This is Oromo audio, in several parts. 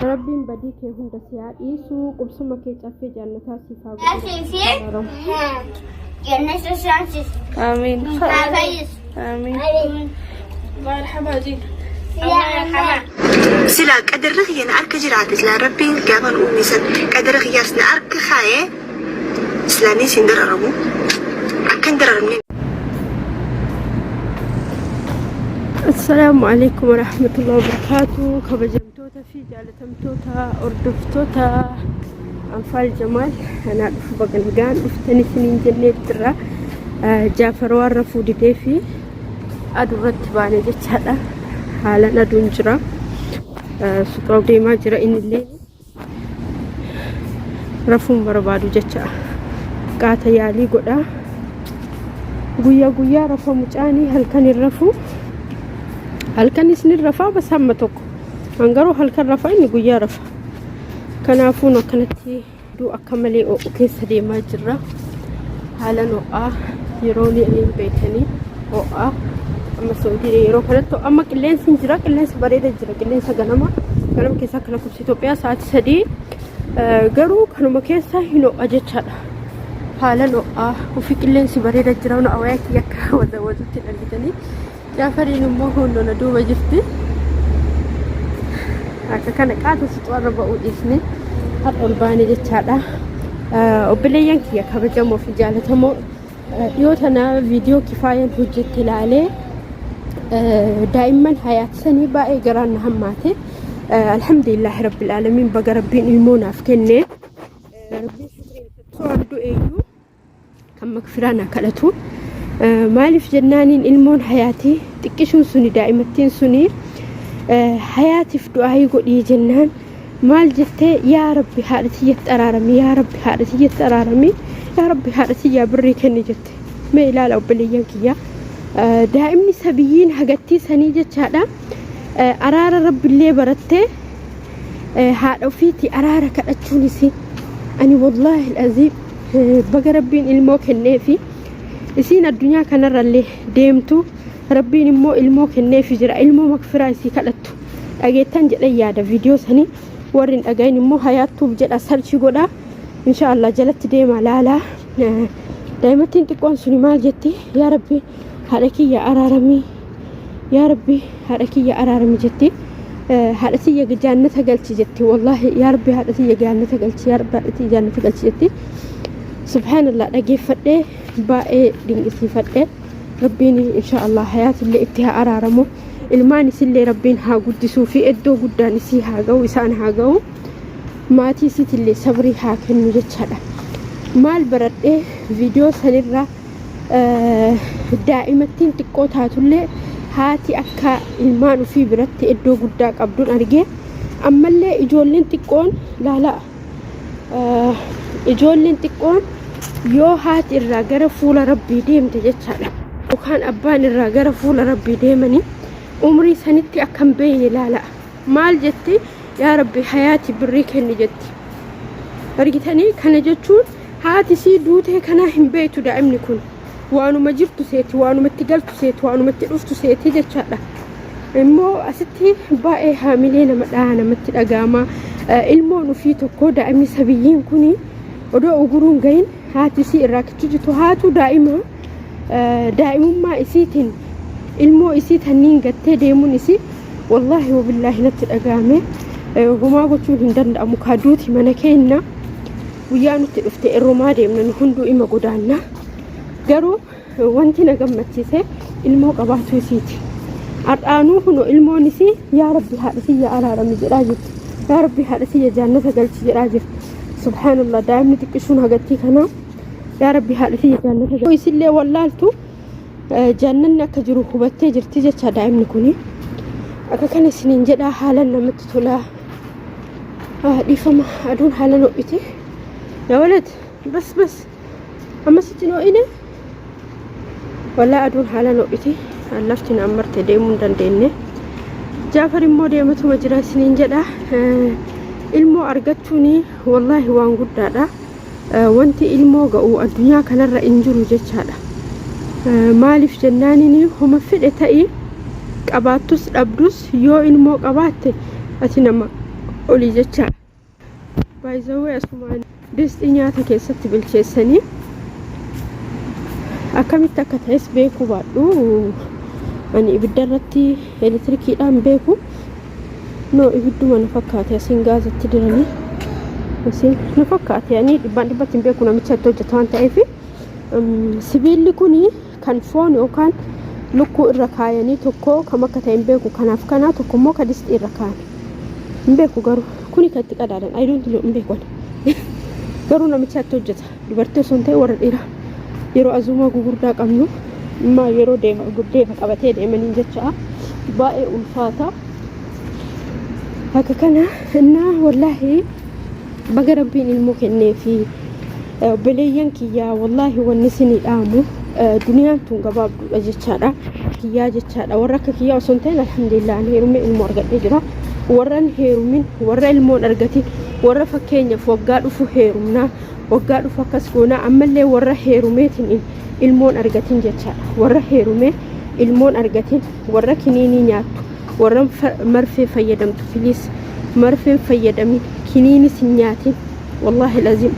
ربي بديك هند سيادي سو قبسمك يتعفي جنة سيفا آمين آمين مرحبا جي سلا قدر رغينا أرك جراتت لا ربي قابن أمي سن قدر رغياسنا أرك خاية سلاني سندر أرمو أكندر أرمين. السلام عليكم ورحمة الله وبركاته. كبجمتوتا في جالتمتوتا أردفتوتا أنفال جمال أنا أدف بغنغان أفتني سنين جنيت ترى جافر وارفو دي في أدو رتباني جتشالا حالا ندون جرا سطاو ديما جرا إن الليل رفون بربادو جتشا قاتا يالي قدا قويا رفو مجاني هل كان الرفو هل كان يسن الرفا بس هم توك انغرو هل كان رفا إني قويا رفا كنافونا كانتي دو أكملي أو كيس ديما جرا حالا نوعا يروني أني بيتني نوعا أما سعودي يرو كانتو أما كلين سنجرا كلين سبريد جرا كلين سغنما كانم كيسا كلا كبسي توبيا ساعت سدي غرو كانما كيسا هنو أجيشالا حالا نوعا وفي كلين سبريد جرا ونوعاك يكا وزوزت الألبتني جافرين مهون ندوب جفتي هكا كان قاعدة تتورب وإسني هاد ألباني جتشالا وبليان كيا كبجمو في جالتمو يوتنا فيديو كفاية هجت لالي دائما حياة سني باقي قران هماتي الحمد لله رب العالمين بقى ربين المونا فكني ربي سوى دو ايو كم مكفرانا كالتو مالف جنانين المون حياتي تكشون سني دائمتين سني حياتي في دعائي قولي جنان مال جتة يا ربي حالتي يتأرارمي يا ربي حالتي يتأرارمي يا ربي حالتي يا بري كني جت ما إلا لو بليان كيا دائمني سبيين حاجتي سني جت هذا أرار رب اللي برته هذا فيتي أرار كأتشوني سي أنا والله العظيم بقى ربين الموك النافي إسينا الدنيا كان رالي ديمتو ربين مو الموك النافي جرا المو مغفرة سي كالتو أجيتان جدا يادا فيديو سني ورين أجاين مو حياتو بجد أسهل قولا إن شاء الله جلت ديما لا دايما تنتقون سني مال جتي يا ربي هاركي يا أرارمي يا ربي هاركي يا أرارمي جتي هارتي يا جنة قلتي جتي والله يا ربي هارتي يا جنة قلتي يا ربي هارتي جنة قلتي جتي سبحان الله لقي فده باقي دين استفاده ربيني إن شاء الله حياة اللي ابتها أرارمو الماني سلي ربين ها قدسو في إدو قداني سي هاقو إسان هاقو ماتي سيت اللي صبري هاكن نجتشالا مال برد فيديو سنرى دائمتين تقوت هاتو اللي هاتي أكا المانو في برد إدو قداك أبدون أرقى أما اللي إجولين تقون لا إجولين تقون yoo haati irraa gara fuula rabbii deemte jechaadha yookaan abbaan irraa gara fuula rabbii deemanii umrii sanitti akkam beeyne ilaala maal jetti yaa rabbi hayaati birrii kenni jetti argitanii kana jechuun haati sii duutee kana hin beeytu daa'imni kun waanuma jirtu seeti waanuma itti galtu seeti waanuma itti dhuftu seeti jechaadha immoo asitti baay'ee haamilee nama dhaha namatti dhagaama ilmoon ufii tokko daa'imni sabiyyiin kuni odoo uguruun gahin haati si irraa kichujitu haatu daa'imummaa isiitiin ilmoo isii tanniin gattee deemuun isii wallahi wabillahi natti dhagaame homaa gochuun hin danda'amu kaaduuti mana keenya guyyaa nutti dhufte irrumaa deemnan hunduu ima godaanna garuu wanti na gammachiise ilmoo qabaachuu isiiti ardhaanuu huno ilmoon isii yaa rabbi haadha siyya araarami jedhaa jirti yaa rabbi haadha siyya jaannata galchi jedhaa jirti subhaanallah daa'imni xiqqishuun hagattii kanaa يا ربي هالفي جنة ويسلي واللالتو جنة كجرو خبتة جرتي جت دائم نكوني أكان سنين جدا حالا نمت تلا دي فما أدون حالا نوبتي يا ولد بس أما ستنو إني ولا أدون حالا نوبتي اللفتنا أمرت ديمون دنديني جعفر مو ديمتو مجرى سنين جدا ilmoo argachuuni wallahi waan guddaadha wanti ilmoo ga'u addunyaa kanarra hin jiru jechaadha maaliif jennaanini homa fedhe ta'i qabaattus dhabdus yoo ilmoo qabaatte ati nama olii jecha baay'izawee asumaan distii nyaata keessatti bilcheessanii akkamitti akka ta'es beekuu baadhu ani ibidda irratti elektirikiidhaan beeku no ibidduma na fakkaate asiin gaazatti diranii asiin na fakkaate ani dhibbatti beeku namicha itti hojjeta waan ta'eef sibiilli kuni kan foon yookaan lukkuu irra kaayanii tokko kam akka ta'e beeku kanaaf kana tokko immoo ka distii irra kaayan beeku garuu kuni kan itti qadaadan I don't know beeku garuu namicha itti hojjeta dubartii osoo hin ta'e warra dhiiraa yeroo azuma gugurdaa qabnu amma yeroo deema qabatee deemanii jecha baay'ee ulfaata akka kana innaa wallahi baga rabbiin ilmoo kennee fi beleeyyan kiyyaa wallahi wanni isinii dhaamu duniyaan tun gabaabduudha jechaadha kiyyaa jechaadha warra akka kiyyaa osoo hin ta'in alhamdulillah heerumee ilmoo argadhee jira warran heerumin warra ilmoon argatin warra fakkeenyaaf waggaa dhufu heerumnaa waggaa dhufu akkas goonaa ammallee warra heerumeetiin ilmoon argatin jechaadha warra heerumee ilmoon argatin warra kiniinii nyaattu warra marfee fayyadamtu filiis marfeen fayyadamin kiniini sin nyaatin wallahi lazim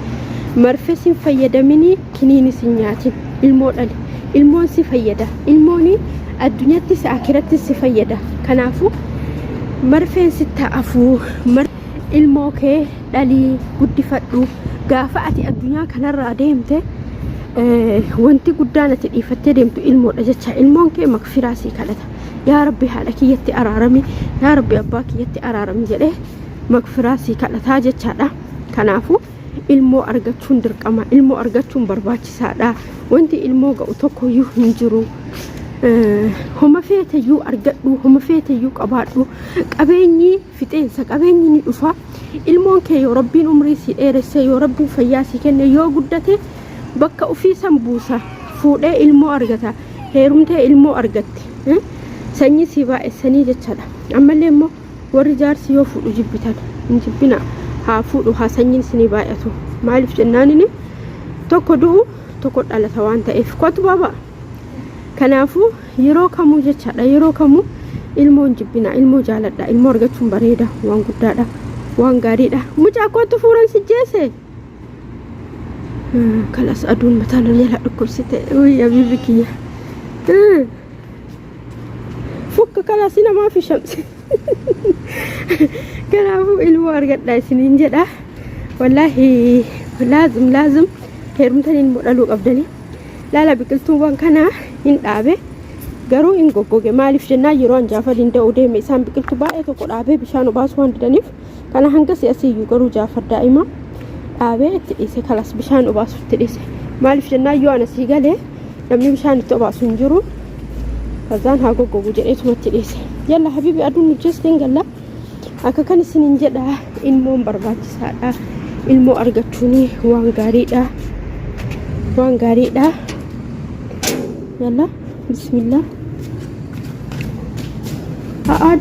marfee sin fayyadaminii kiniini sin nyaatin ilmoo dhali ilmoon si fayyada ilmooni addunyaatti si akiratti si fayyada kanaafu marfeen si ta'afu ilmoo kee dhalii guddifadhu gaafa ati addunyaa kanarraa deemte wanti guddaan ati dhiifattee deemtu ilmoodha jecha ilmoon kee makfiraa sii kadhata yaa rabbi haadha kiyyatti araarami yaa rabbi abbaa kiyyatti araarami jedhee makfiraa sii kadhataa jechaadha kanaafu ilmoo argachuun dirqama ilmoo argachuun barbaachisaadha wanti ilmoo ga'u tokkoyyuu hin jiru homa feetayyuu argadhu homa feetayyuu qabaadhu qabeenyi fixeensa qabeenyi ni dhufa ilmoon kee yoo rabbiin umrii si dheeresse yoo rabbiin fayyaa si kenne yoo guddate bakka ofii san buusa fuudhee ilmoo argata heerumtee ilmoo argatti sanyii si baay'essanii jechaadha ammallee immoo warri jaarsi yoo fuudhu jibbitan hin jibbina haa fuudhu haa sanyiin isinii baay'atu maaliif jennaanini tokko du'u tokko dhalata waan ta'eef kootu baaba kanaafu yeroo kamuu jechaadha yeroo kamuu ilmoon jibbina ilmoo jaaladha ilmoo argachuun bareeda waan guddaadha waan gaariidha mucaa kootu fuuran si jeese kalas aduun mataa na jala dhukkubsite uy abiibi kiyya fukka kalas namaa fi shamsi kanaafu ilmoo argadha isiniin jedha wallahi laazim heerumtanii ilmoo dhaluu qabdanii laala biqiltuuwwan kanaa hin dhaabe garuu hin goggoge maaliif jennaa yeroo anjaafa dinda'uu deeme isaan biqiltuu baay'ee tokko dhaabee bishaan obaasuu waan didaniif kana hanga si'asiyyuu garuu jaafar daa'ima dhaabee itti dhiise kalas bishaan obaasuu itti dhiise maaliif jennaa yoo ana sii galee namni bishaan itti obaasu hin jiru kazaan haa goggogu jedheetuma itti dhiise yalla habiibi aduun nujeesteen galla akka kan isiniin jedha ilmoon barbaachisaadha ilmoo argachuun waan gaariidha yalla bismillah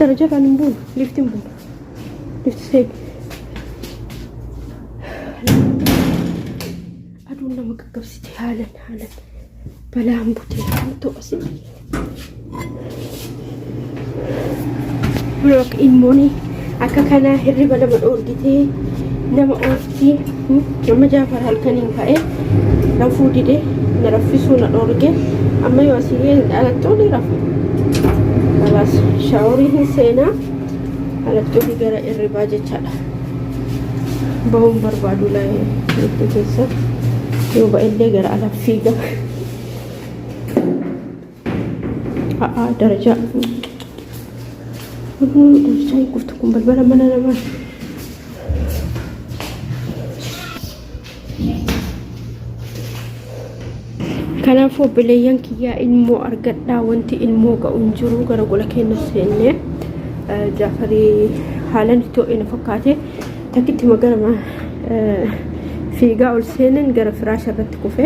daraja kan bun liftin bun lift seg aduun nama qaqqabsite haalan balaan butee to asin blok ilmooni akka kana hirriba nama dhoorgitee nama ooftii nama jaafar halkaniin ka'ee rafuu dide na raffisuu na dhoorge amma yoo asii dhalattoonni rafu kalas shaaworii hin seenaa dhalattoonni gara irribaa jechaadha bahuun barbaadu laayee keessa yoo ba'ellee gara ala fiiga darajaa darajaa hin kuftu kun balbala mana namaa kanaafuu obboleeyyan kiyyaa ilmoo argadhaa wanti ilmoo ga'u hin jiru gara gola keenya seenne jaafarii haalan itti ho'e na fakkaate takkitti magara fiigaa ol seenan gara firaasha irratti kufe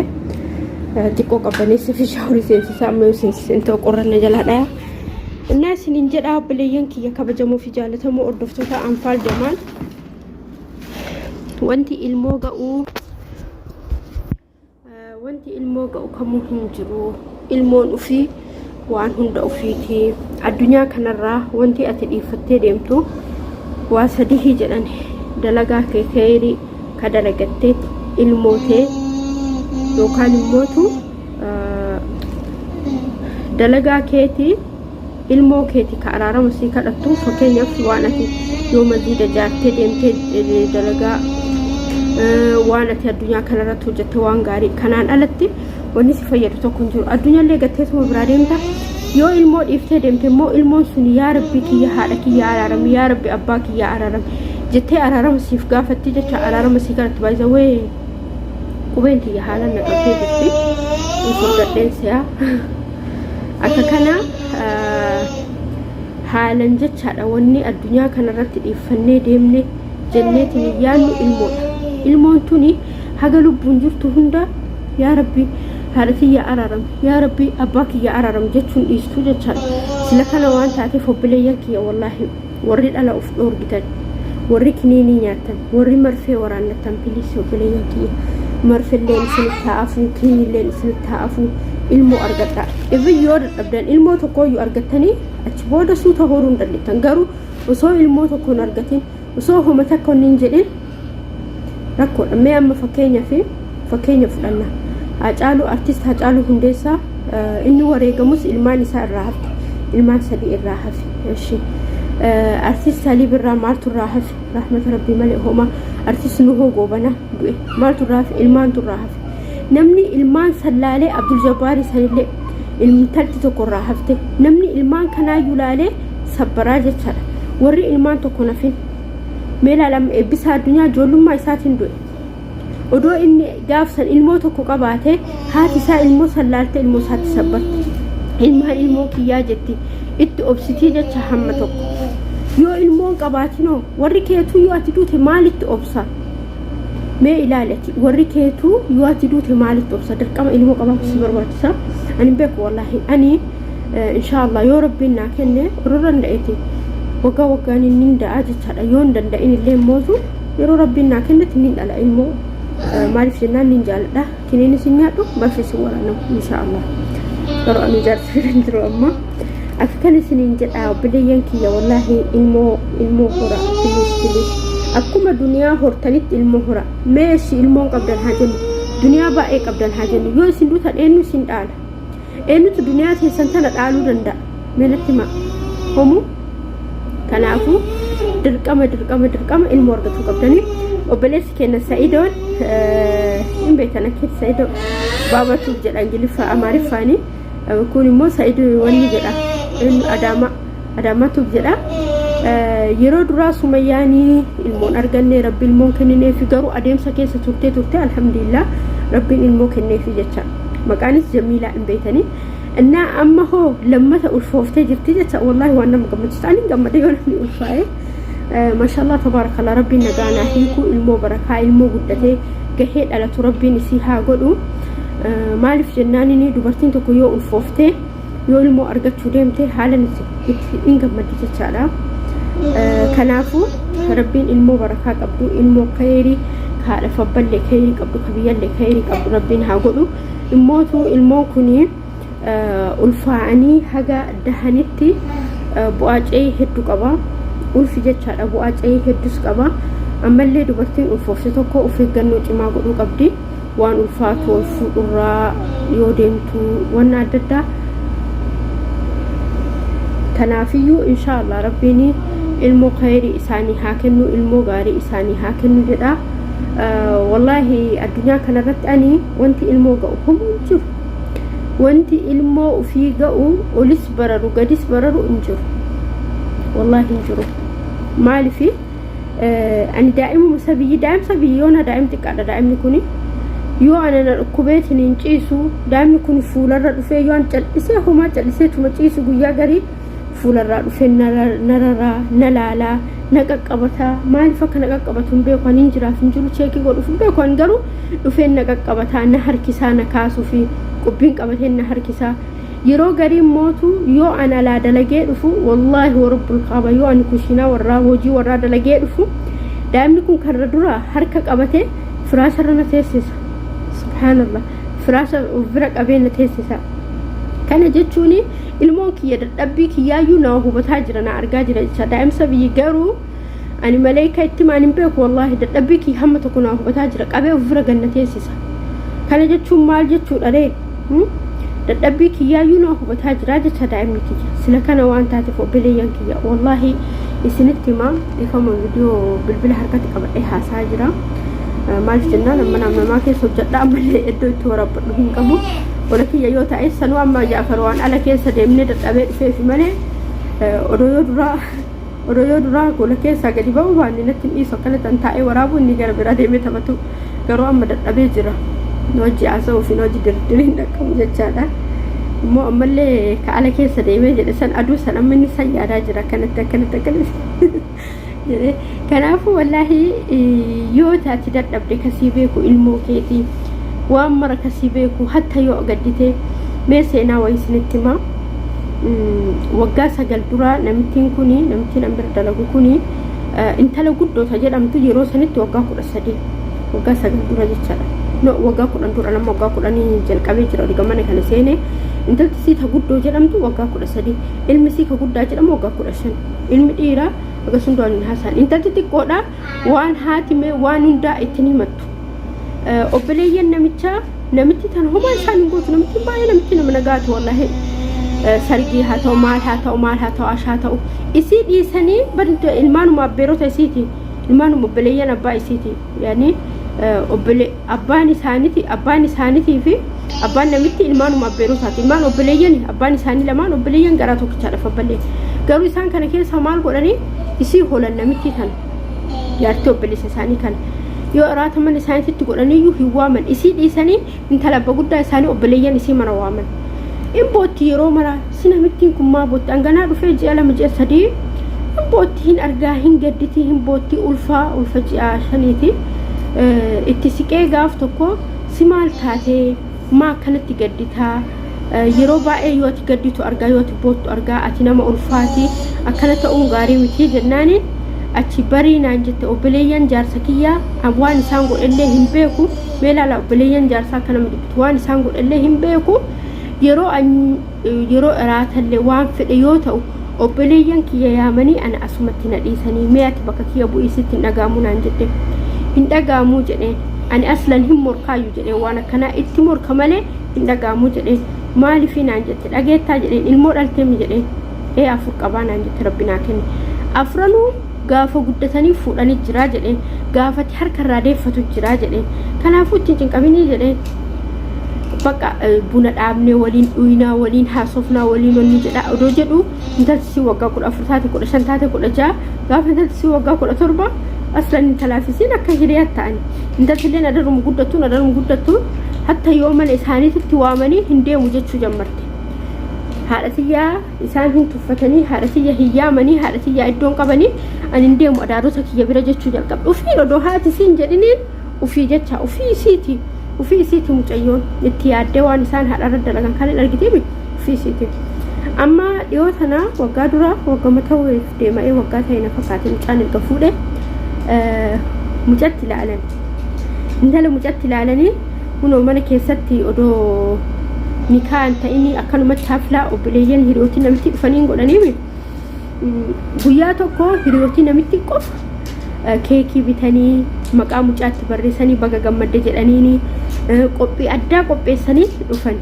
xiqqoo qabbaneessa fi shaaworii seensisaa amma yoo seensisen ta'u qorranna jalaa dhaya innaa isiniin jedhaa obboleeyyan kiyya kabajamoo fi jaallatamoo hordoftoota anfaal jamaal wanti ilmoo ga'u kamuu hin jiru ilmoon ufii waan hunda ufiiti addunyaa kanarraa wanti ati dhiifattee deemtu واسديه جلن دلقا كيري كدلقتي الموتي لو كان الموتو دلقا كيتي ilmoo keeti ka araaramasii kadhattu fakkeenyaaf waan ati yoo maziida jaartee deemtee dalagaa waan ati addunyaa kanarratti hojjette waan gaarii kanaan alatti wanni si fayyadu tokko hin jiru addunyaallee gatteetuma biraa deemta yoo ilmoo dhiiftee deemte immoo ilmoon sun yaa rabbi kiyya haadha kiyya araarami yaa rabbi abbaa kiyya araarami jettee araaramasiif gaafatti jecha araaramasii kadhatti baay'isawee qubeen kiyya haalan naqabtee jirti hin furdadheensiyaa akka kana haalan jechaadha wanni addunyaa kanarratti dhiiffannee deemne jenneetiin yaannu ilmoodha ilmoon tuni haga lubbuun jirtu hunda yaa rabbi haadha kiyya araarami yaa rabbi abbaa kiyya araarami jechuun dhiistuu jechaadha sila kana waan taateef obboleeyyan kiyya wallaahi warri dhala of dhoorgitan warri kiniinii nyaatan warri marfee waraannatan biliis obboleeyyan kiyya marfilleen isinitti haafuu kiniinilleen isinitti haafuu ilmoo argadha even yoo dadhabdan ilmoo tokko yoo argattanii achi booda suuta horuun dandeettan garuu osoo ilmoo tokkoon argatin osoo homa takka hin jedhin rakkoodha mee amma fakkeenya fudhanna Hacaaluu artist Hacaaluu Hundeessaa inni wareegamus ilmaan isaa irraa hafte ilmaan sadii irraa hafe eshi artist Salii Birraa maaltu irraa hafe rahmata rabbii malee homa artist Nuhoo Goobana du'e maaltu irraa hafe ilmaantu irraa hafe namni ilmaan Sallaalee Abdul Jabbaari sanillee ilmtalti tokko irraa hafte namni ilmaan kanaa yulaalee sabbaraa jechaadha warri ilmaan tokko nafin meelaalam eebbisaa addunyaa ijoollummaa isaatiin du'e odoo inni gaafsan ilmoo tokko qabaate haati isaa ilmoo sallaalte ilmoo isaatti sabbarte ilmaan ilmoo kiyyaa jetti itti obsitii jecha hamma tokko yoo ilmoon qabaatinoo warri keetuu yoo ati duute maalitti obsa mee ilaalati warri keetuu yoo ati duute maalitti obsa dirqama ilmoo qabaachuu barbaachisa ani beeku wallahi ani inshallah yoo rabbiin naa kenne urran da'eeti waggaan inni da'a jechaadha yoo danda'in illee mootu yeroo rabbiin naa kennetti inni dhala ilmoo maaliif jennaan nin jaaladha kiniin isin nyaadhu balfi isin waraanamu inshallah yeroo ani jaarsiin jiru amma akka kan isiniin jedha obboleeyyan kiyya wallahi ilmoo hora bilis akkuma duniyaa hortanitti ilmoo hora meeshi ilmoon qabdan haa jennu duniyaa baay'ee qabdan haa jennu yoo isin duutan eenyu isin dhaala eenyutu duniyaa keessan tana dhaaluu danda'a meelatti ma homu kanaafuu dirqama ilmoo argachuu qabdanii obboleessi keenya Sa'idoon hin beektan akka Sa'idoo baabatuuf jedha ingiliffa amaariffaani kun immoo Sa'idoo wanni jedha adaamatuuf jedha yeroo duraa Sumayyaanii ilmoon arganne rabbi ilmoon kennineefi garuu adeemsa keessa turte alhamdulillah rabbiin ilmoo kenneefi jecha maqaanis Jamiilaa hin beekani እና አማሆ ለመተ ኡልፎፍቴ ጅርቲ ጀቻ ወላሂ ዋና መገመችታኒ ገመደ የሆነ ኡልፋዬ ማሻአላህ ተባረከላህ ረቢ ነጋና ሂኩ ኢልሞ በረካ ኢልሞ ጉደቴ ገሄ ዳለቱ ረቢ ንሲሃ ጎዱ ማሊፍ ጀናኒኒ ዱበርቲን ተኮ ዮ ኡልፎፍቴ ዮ ኢልሞ አርገቹ ደምቴ ሃለን ኢንገመደ ጀቻላ ከናፉ ረቢን ኢልሞ በረካ ቀብዱ ኢልሞ ከይሪ ካለፈበለ ከይሪ ቀብዱ ከብየለ ከይሪ ቀብዱ ረቢን ሃጎዱ ኢሞቱ ኢልሞ ኩኒ ulfaa'anii haga dahanitti bu'aacee hedduu qaba ulfi jechaadha bu'aacee hedduus qaba ammallee dubartiin ulfoofte tokko of eeggannoo cimaa godhuu qabdi waan ulfaatu ol fuudhurraa yoo deemtu waan adda addaa kanaafiyyuu inshallah rabbiin ilmoo khayrii isaanii haa kennu ilmoo gaarii isaanii haa kennu jedha wallahi addunyaa kanarratti ani wanti ilmoo ga'u humna jiru wanti ilmoo ufii ga'u olis bararu gadis bararu injiru wallahi injiru maalifi ani daa'imu sabiyyi daa'im sabiyyoona daa'im xiqqaadha daa'imni kuni yoo ana kubeetin hin ciisu daa'imni kun fuularra dhufee yoo an cal'isee homaa cal'isee tuma ciisu guyyaa garii fuularraa dhufee nararraa nalaalaa naqaqqabata maaliif akka naqaqqabatu hin beeku hin jiraaf hin jiru cheekii godhuuf hin beeku garuu dhufee naqaqqabata na harkisaa na kaasuu fi qubbiin qabatee na harkisaa yeroo garii mootu yoo ana laa dalagee dhufu wallahi warabbul qaaba yoo ani kushinaa warraa hojii warraa dalagee dhufu daa'imni kun karra dura harka qabatee firaasharra na teessisa subhaanallah firaasha bira qabee na teessisa kana jechuun ilmoon kiyya dadhabbii kiyyaayyuu na hubataa jira na argaa jira jecha daa'imsa biyyi garuu ani malaika itti maanin beeku wallahi dadhabbii kii hamma tokko naa hubataa jira qabee ofirra gannateessisa kana jechuun maal jechuudha ree dadhabbii kiyyaayyuu naa hubataa jira jecha daa'imni kiyya sila kana waan taateef obboleeyyan kiyya wallahi isinitti himaa ifama viidiyoo bilbila harkatti qabadhee haasaa jira maal jennaan amma namaa keessa hojjedha ammallee iddoo itti warabbadhu hin qabu wala kiyya yoo ta'e sanuu amma Jaafar waan ala keessa deemnee dadhabee dhufeefi malee odoo yoo duraa gola keessa gadi ba'u baanni natti dhiisu akkana tan taa'ee waraabu inni gara biraa deemee taphatu garuu amma dadhabee jira hojii haasa'uu fi hojii dirdiriin dhaqqabu jechaadha immoo ammallee ka ala keessa deemee jedhe san aduu san amma inni san yaadaa jira akkanatti jedhe kanaafuu wallaahi yoo taati dadhabde kasii beeku ilmoo keetii waan mara kasii beeku hatta yoo gaddite mee seenaa wayii isinitti himaa waggaa 9 dura namtiin kuni namtiin ambir dalagu kuni intala guddoota jedhamtu yeroo sanitti waggaa 13 waggaa 9 dura jechaadha no waggaa 10 dura nama waggaa 10 jalqabee jira digamana kana seene intalti siita guddoo jedhamtu waggaa 13 ilmi siika guddaa jedhamu waggaa 15 ilmi dhiira akkasuma doon hasan intalti xiqqoodha waan haatime waan hundaa ittiin himattu obboleeyyan namitti tan homaa isaan gootu namitti baay'ee namitti nama nagaatu wallahi sargii haa ta'u maal haa ta'u ashaa ta'u isii dhiisanii badda ilmaanuma abbeerota isiiti ilmaanuma obboleeyyan abbaa isiiti yaani abbaan isaaniitii fi abbaan namitti ilmaanuma abbeerotaati ilmaan obboleeyyan abbaan isaanii lamaan obboleeyyan garaa tokkichaadha fabbalee garuu isaan kana keessa maal godhanii isii holan namitti tan yaartii obboleessa isaanii kana yoo araata mana isaaniitti godhaniyyuu hin waaman isii dhiisanii intala abba guddaa isaanii obboleeyyan isii mana waaman imbooti yeroo mara sinamittiin kun maa bootti anganaa dhufee ji'a 2 ji'a 3 imbooti hin argaa hin gadditi imbooti ulfa ji'a 5ti itti siqee gaaf tokko si maal taatee maa kanatti gadditaa yeroo baay'ee yoo ati gadditu argaa yoo ati boottu argaa ati nama ulfaati akkana ta'uun gaarii miti jennaani achi bariinaan jette obboleeyyan jaarsa kiyyaa waan isaan godhellee hin beeku meelaala obboleeyyan jaarsaa kana midhibtu waan isaan godhellee hin beeku yeroo iraatallee waan fedhe yoo ta'u obboleeyyan kiyya yaamanii ana asumatti na dhiisanii mee ati bakka kiyya bu'iisitti hin dhagaamu naan jette hin dhagaamuu jedheen ani aslan hin morkaayyuu jedheen waan akkanaa itti morka malee hin dhagaamuu jedheen maaliifii naan jette dhageettaa jedheen ilmoo dhalteemi jedheen afur qabaa naan jette rabbi naa kenne afranuu gaafa guddatanii fuudhanii jira jedheen gaafatti harkarraa deeffatu jira jedheen kanaafuu ittiin cinqabinii jedheen bakka buna dhaabnee waliin dhuynaa waliin haasofnaa waliin onni jedha odoo jedhu intalti waggaa 14 taate 15 taate 16 gaafa intalti waggaa 17 aslan intalaafisiin akka hiriyaatti ta'ani intaltillee nadaruma guddattu hatta yoo mana isaaniitti waamanii hin deemu jechuu jammarte haadhatiyyaa isaan hin tuffatanii haadhatiyya hin yaamanii haadhatiyyaa iddoon qabanii ani hin deemu adaarota kiyya bira jechuu jalqabde ufii odoo haati siin jedhiniin ufii jecha ufii isiiti mucayyoon itti yaaddee waan isaan haadharra dalagan kan argiteemi ufii isiiti amma dhiyoo tana waggaa dura waggama ta'uuf deema'ee waggaa ta'e na fakkaate mucaan erga fuudhe mucatti ilaalan intala mucatti ilaalanii kunoo mana keessatti odoo nikaan ta'ini akkanumatti haflaa obboleeyyan hiriyootii namitti dhufanii godhaniimi guyyaa tokko hiriyootii namitti qofa keekii bitanii maqaa mucaatti barreessanii baga gammadde jedhaniini qophii addaa qopheessanii dhufan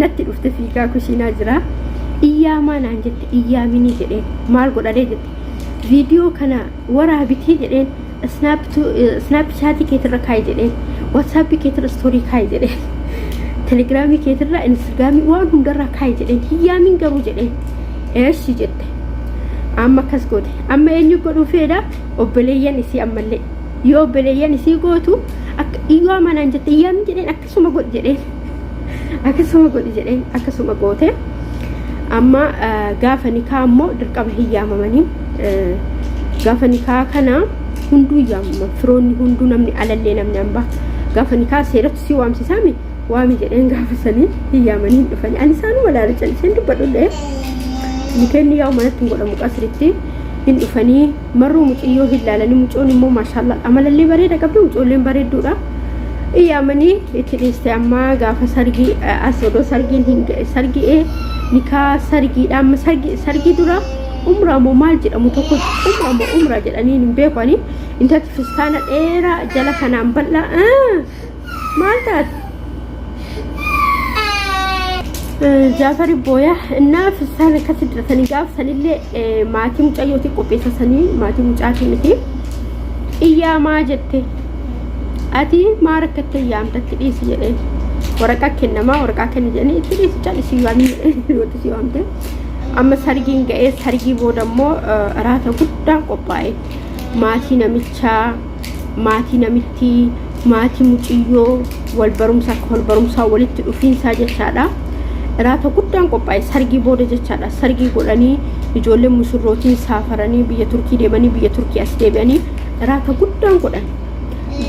natti dhufte fiigaa kushiinaa jira iyyaamaa naan jette iyyaaminii jedheen maal godhadee jette viidiyoo kana waraabitii jedheen snaapchaatii keetirra kaayi jedheen waatsaappii keetirra stoorii kaayi jedheen telegiraamii keetirra instagraamii waan hundarraa kaayi jedheen hiyyaamin garuu jedheen eeshi jette amma akkas goote amma eenyu godhuu feeda obboleeyyan isii ammallee yoo obboleeyyan isii gootu akka iyyoo amanaan jette iyyaamin jedheen akkasuma godhi jedheen akkasuma goote amma gaafa nikaa ammoo dirqama hiyyaamamanii gaafa nikaa kana hunduu iyyaamama firoonni hunduu namni alallee namni hambaa gaafa nikaa seeratu si waamsisaami waami jedheen gaafa sanii hiyyaamanii dhufanii ani isaanuma laala calliseen dubbadhullee nikenni yaa'u manatti godhamu qasritti hin dhufanii marruu muciyyoo hin laalanii mucoon immoo maashaallah amalallee bareeda qabdi mucoolleen bareedduudha iyyaamanii itti dhiiste amma gaafa sargii as odoo sargiin hin sargi'ee nikaa sargiidha amma sargii dura umra moo maal jedhamu tokko umra jedhanii hin beekani intatti fistaana dheeraa jala kanaan bal'aa maal taate Jaafari booya እና ፍሳን ከስድረሰኒ ጋፍ ሰንሌ ማቲ ሙጫዮቲ ቆጴሰሰኒ ማቲ ሙጫቲ ምቲ ኢያማ ጀቴ አቲ ማረከተ ያምተት ዲስ የለ ወረቃ ከነማ ወረቃ ከነጀኒ ዲስ ጫልሲ ያሚ ወጥ ሲዋምተ አመ ሰርጊን ገኤ ሰርጊ ቦደሞ ራተ ጉዳን ቆጳይ ማቲ ነምቻ ማቲ ነምቲ ማቲ ሙጭዮ ወልበሩምሳ ወልት ዱፊንሳ ጀቻዳ ራተ ጉዳን ቆጳይ ሰርጊ ቦደ ጀቻዳ ሰርጊ ጎዳኒ ይጆለ ሙሽሮቲን ሳፈራኒ በየ ቱርኪ ደበኒ በየ ቱርኪ አስደበኒ ራተ ጉዳን ጎዳኒ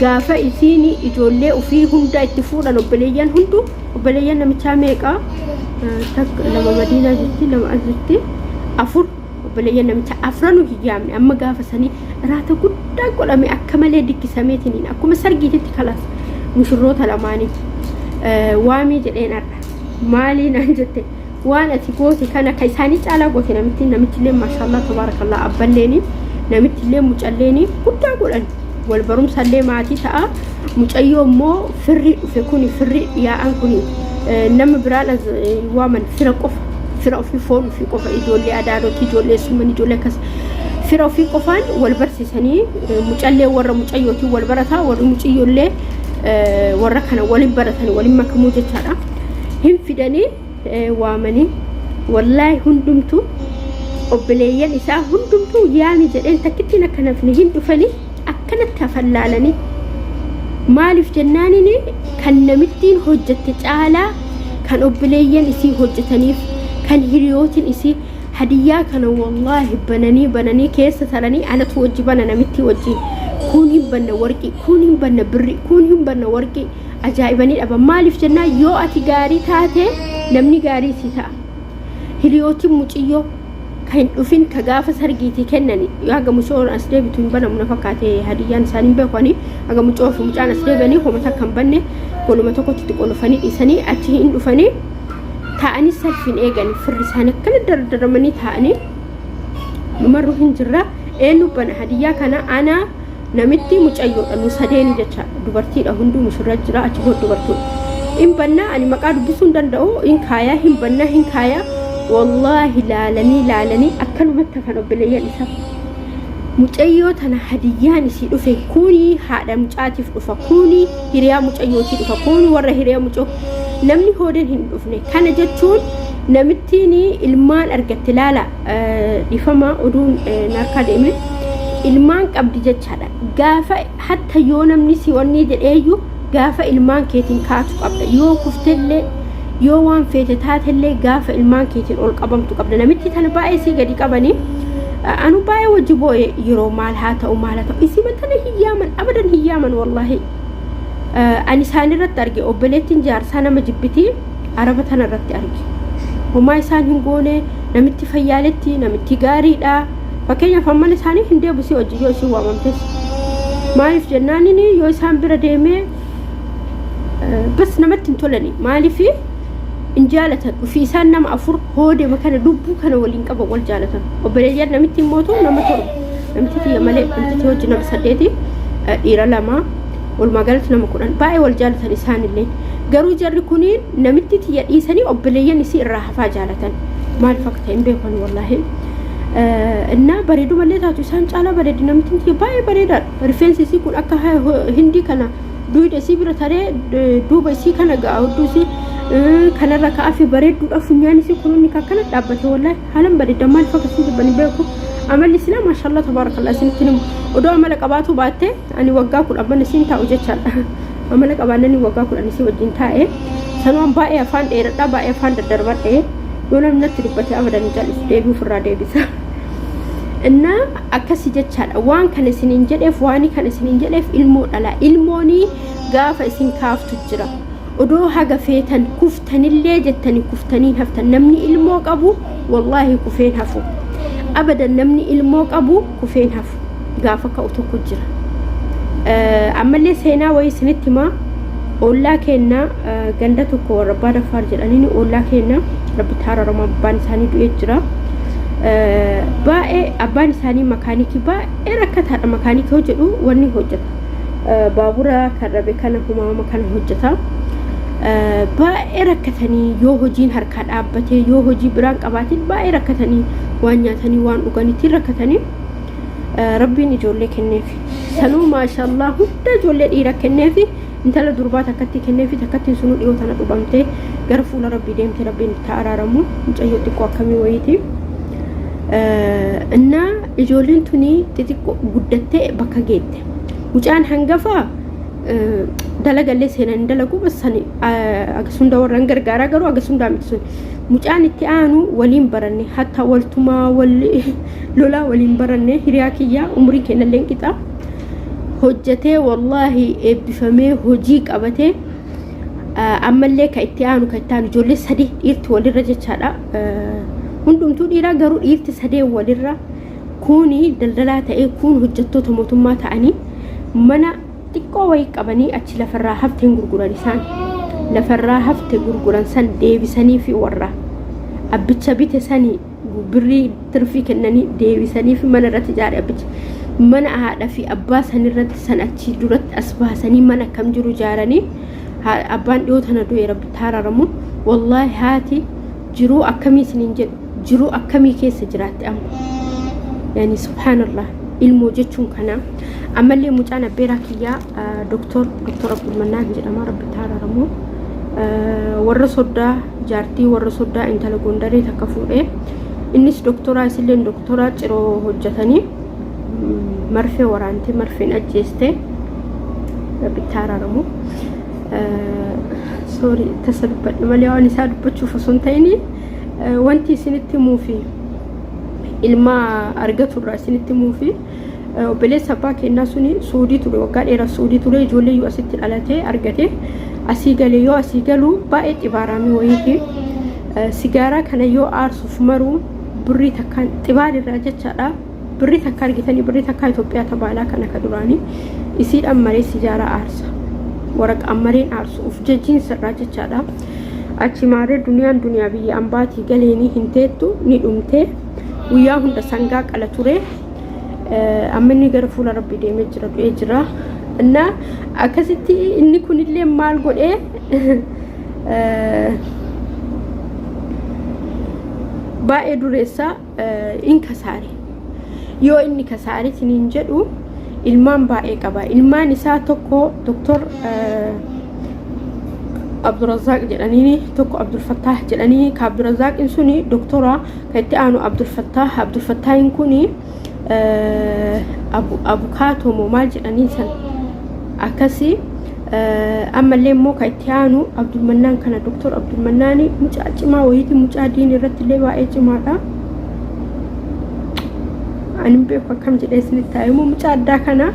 ጋፋ ኢሲኒ ይጆለ ኡፊ ሁንዳ ኢትፉዳን ኦበለያን ሁንዱ ኦበለያን ነምቻ ሜቃ ተክ ለመዲና ጅቲ ለማዝቲ አፉር ኦበለያን ነምቻ አፍራኑ ሂያም አማ ጋፋ ሰኒ ራተ ጉዳን ጎዳሚ አከመለ ዲክ ሰሜቲኒ አኩመ ሰርጊ ቲት خلاص ሙሽሮታ ለማኒ ዋሚ ጀዴና مالي نانجته وانا تيغوتي كان كايساني چالا غوتي نمتي لي ما شاء الله تبارك الله ابليني نمتي لي مچليني كودا غودن والبروم سالي ماتي تا مچيو مو فري فيكوني فري يا انكوني نم برالا وامن فرقف فرق في فون في قف يدولي ادادو تيجولي سمني جولي كس فرق في قفان والبرسي سني مچلي ور مچيوتي والبرتا ور مچيو لي ور كان ولي برتن ولي مكمو جچادا هم فدني وامني والله هندمتو وبليان إسا هندمتو يامي جدين تكتنا كنفني هندفني أكنت تفلالني مالف جنانيني كان نمتين هجت تعالى كان وبليان إسي هجتنيف كان هريوتين إسي هديا كان والله بناني كيس تراني أنا توجبنا نمتي وجي كوني بنا ورقي كوني بنا بري كوني بنا ورقي ajaa'ibani dhaba maaliif jennaa yoo ati gaarii taate namni gaarii si ta'a hiriyooti muciyyoo kan dhufin ka gaafa sargiiti kennani yaga mucoon as deebitu hin bana muna fakkaate hadiyaan isaanii beekani aga mucoo fi mucaan as deebani homata kan banne goluma tokkotti qolofanii dhisanii achi hin dhufanii ta'ani salfin eegani firri isaanii akkana dardaramanii ta'ani numarru hin jirra eenyu bana hadiyaa kana ana namitti mucayyo nu sadeeni jecha dubartiidha hundu mushurra jira achi go dubartu in banna ani maqaa dubbisun danda'u in kaaya hin banna hin kaaya wallahi laalani akkanumatti kan obboleeyyan isa mucayyo tana hadiyaan isi dhufe kuni haadha mucaatiif dhufa kuni hiriyaa mucayyooti dhufa kuni warra hiriyaa mucoo namni hooden hin dhufne kana jechuun namittiini ilmaan argatte laala dhifama oduun narkaa deeme ilmaan qabdi jechaadha gaafa hatta yoo namni si wanni jedheeyyu gaafa ilmaan keetiin kaatu qabda yoo kuftellee yoo waan feete taatellee gaafa ilmaan keetiin ol qabamtu qabda namitti tan baay'ee si gadi qabani anu baay'ee wajiboo yeroo maal haa ta'u isi matana hiyyaman abadan hiyyaman wallahi ani isaanirratti arge obboleettiin jaarsaa nama jibbiti araba tanarratti arge homaa isaan hin goone namitti fayyaaletti namitti gaariidha fakkeenya famman isaanii hin deebisu hojii yoo isin waamamtes maaliif jennaanini yoo isaan bira deemee bas namatti hin tolani maaliif in jaalatan fi isaan nama afur hoode makana dubbuu kana waliin qaba wal jaalatan obboleeyyan namitti mooto nama torba namitti tiyya malee namitti hojii nama saddeeti dhiira lama walumaa galatti nama 10 baay'ee wal jaalatan isaanillee garuu jarri kuniin namitti tiyya dhiisanii obboleeyyan isii irraa hafaa jaalatan maaliif akka ta'e hin beekan wallahi እና በሬዱ መለታቱ ሳን ጫላ በሬድ ነምትን ባይ በሬዳ ሪፈረንስ ሲ ኩን አካ hindi kana duude si bira tare duuba si kana gaawdusi kana raka afi bareedu dhafunyani si kunni kana dhabbate wallahi halan bareeda mal fakasi bani beeku amalli sila mashallah tabarakallah sintinum odo amala qabatu baatte ani wagga ku dhabban sin ta'u jechala amala qabanani wagga ku ani si wajin ta'e sanuan bae afan dheeradha bae afan daddarbadhe yoonam natti dubbate abadan jalis deebiu firra deebisa እና አከሲ ጀቻላ ዋን ከነ ሲኒን ጀደፍ ዋኒ ከነ ሲኒን ጀደፍ ኢልሞ ዳላ ኢልሞኒ ጋፋ ሲን ካፍቱ ጅራ ኦዶ ሀገ ፌተን ኩፍተንሌ ጀተኒ ኩፍተኒ ሀፍተን ነምኒ ኢልሞ ቀቡ ወላሂ ኩፌን ሀፉ አበደን ነምኒ ኢልሞ ቀቡ ኩፌን ሀፉ ጋፋ ከውቶ ኩጅራ አመሌ ሴና ወይ ስንቲማ ኦላ ኬና ገንደቱ ኮ ረባዳ ፋር ጀዳኒ ኦላ ኬና ረብታራ ረማ ባንሳኒ ዱኤ ጅራ baay'ee abbaan isaanii makaanikii baay'ee rakkataadha makaanikii hojjetu wanni hojjeta baabura karrabe kana humama kana hojjeta baay'ee rakkatanii yoo hojiin harkaa dhaabbatee yoo hojii biraan qabaatiin baay'ee rakkatanii waan nyaatanii waan dhuganitti rakkatanii rabbiin ijoollee kenneefi sanuu maashaallah hunda ijoollee dhiira kenneefi intala durbaa takkatti kenneefi takkatti sunu dhiyoo tana dhubamtee gara fuula rabbii deemte rabbiin itti araaramu mucayyoo xiqqoo akkamii wayiiti እና ijoolleen tuni xixiqqoo guddattee bakka geette mucaan hangafa dalagallee seenan dalagu basani agasunda warran gargaara garuu agasunda mitsun mucaan itti aanu waliin baranne hatta waltuma lola waliin baranne hiriyaa kiyya umrii kennalleen qixa hojjatee wallahi eebbifamee hojii qabatee ammallee ka itti aanu ka itti aanu ijoollee sadii dhiirti walirra jechaadha hundumtuu dhiiraa garuu dhiirti sadee walirra kuni daldalaa ta'ee kun hojjettoota mootummaa ta'anii mana xiqqoo wayii qabanii achi lafarraa hafteen gurguran isaan lafarraa hafte gurguran san deebisanii fi warra abbicha bite sanii birrii tirfii kennanii deebisanii fi mana irratti ijaare abbicha mana haadha fi abbaa san irratti san achi duratti as baasanii mana kam jiru ijaaranii abbaan dhiyoo tana du'e rabbi taaraaramu wallahi haati jiruu akkamii isiniin jedhu jiruu akkamii keessa jiraatti amma yani subhanallah ilmoo jechuun kana ammallee mucaan abbeeraa kiyyaa doktor Abdul Mannaan jedhama rabbi taaraaramu warra soddaa jaartii warra soddaa intala gondaree takka fuudhee innis doktoraa isillee doktoraa ciroo hojjetanii marfee waraante marfeen ajjeeste rabbi taaraaramu sorry tasabbadhu malee waan isaa dubbachuuf osoo hin ta'ini wanti isinitti muufi ilma argatu irraa isinitti muufi obboleessa abbaa kennaa suni suudii ture waggaa dheeraa suudii ture ijoollee yoo asitti dhalatee argate asii galee yoo asii galuu baay'ee xibaaraamii wayiiti sigaaraa kana yoo aarsuuf maruu birrii takkaan xibaar irraa jechaadha birrii takka argitanii birrii takka Itoophiyaa tabaalaa kana ka duraanii isiidhaan maree sigaaraa aarsa waraqaan mareen aarsu uf jajjiin sirraa jechaadha achi maaree duniyaan duniyaa biyya ambaatii galeenii hin teettu ni dhumte guyyaa hunda sangaa qala ture ammanni gara fuula rabbii deemee jira du'ee jira እና akkasitti inni kunillee maal godhee baay'ee dureessa in kasaare yoo inni kasaare siniin jedhu ilmaan baay'ee qaba ilmaan isaa tokko doktor Abdurrazzaq jedhanii tokko Abdul Fattah jedhanii ka Abdurrazzaq suni doktora ka itti aanu Abdul Fattah kuni abukaato moo maal jedhanii san akkasi ammallee immoo ka itti aanu Abdul Mannaan kana doktor Abdul Mannaani mucaa cimaa wayiiti mucaa diin irratti illee baay'ee cimaadha anin beeku akkam jedhee isinitti haayimu mucaa addaa kana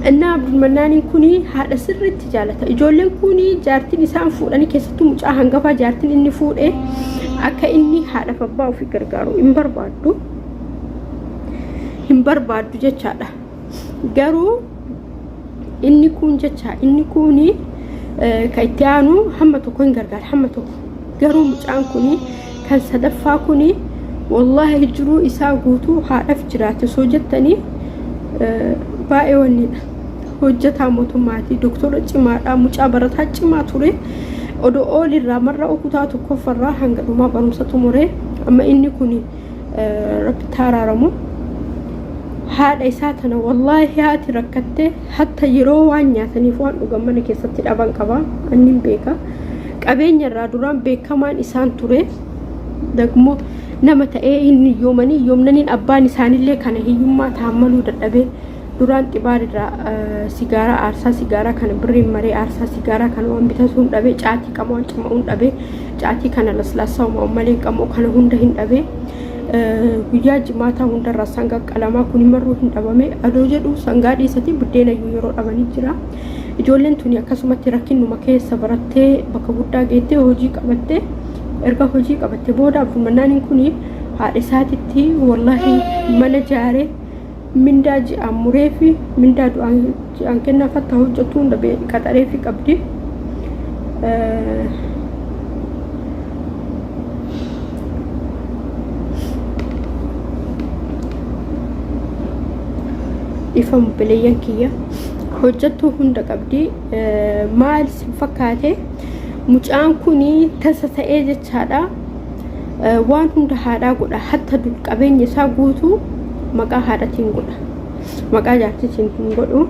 እና አብዱል መናኒ ኩኒ ሀደ ስርት ጃለታ ኢጆለን ኩኒ ጃርቲን ኢሳን ፉዳኒ ከሰቱ ሙጫ አንገፋ ጃርቲን ኢኒ ፉዴ አከ ኢኒ ሀደ ፈባው ፍቅርጋሩ ኢምበርባዱ ጀቻዳ ገሩ ኢኒ ኩን ጀቻ ኢኒ ኩኒ ከይቲያኑ ሐመቶ ኮን ገርጋር ሐመቶ ገሩ ሙጫን ኩኒ ከሰደፋ ኩኒ والله ጅሩ ኢሳ ጉቱ ሀደፍ ጅራት ሶጀተኒ ባኤወኒ ሆጀታ ሞቱማቲ ዶክተር ጭማዳ ሙጫ በረታ ጭማ ቱሬ ኦዶ ኦሊራ መራው ኩታቱ ኮፈራ hangaduma barumsatu mure amma inni kuni rabbi taaraaramu haadha isaa tana wallahi haati rakkatte hatta yeroo waan nyaataniif waan dhugamana keessatti dhaban qaba annin beeka qabeenya irraa duraan beekamaan isaan ture dagmo nama ta'ee inni yoomnaniin abbaan isaanillee kana hiyyummaa taammaluu dadhabee duraan xibaarira sigara aarsaa sigara kana birrii maree aarsaa sigara kana waan bitasuun dhabe caatii qamoon cimuun dhabe caatii kana laslaasaa malee qamoo kana hunda hin dhabe guyyaa jimaata hunda rasanga qalamaa kun marruu hin dhabame adoo jedhu sangaa dhiisati buddeena yeroo dhabanii jira ijoolleen tuni akkasumatti rakkinuma keessa barattee bakka guddaa geettee hojii qabattee erga hojii qabattee booda Abdul Mannaan kuni haadha isaatitti wallahi mana jaaree minda ji amurefi minda du an kenna fatta hojjatu ndabe qatarefi qabdi ifam bilayyan kiyya hojjattuu hunda qabdi maal sin fakkaate mucaan kuni tasa ta'ee jechaadha waan hunda haadhaa godha hatta dul qabeenya isaa guutuu maqaa haadhatiin godha maqaa jaartiitiin hin godhu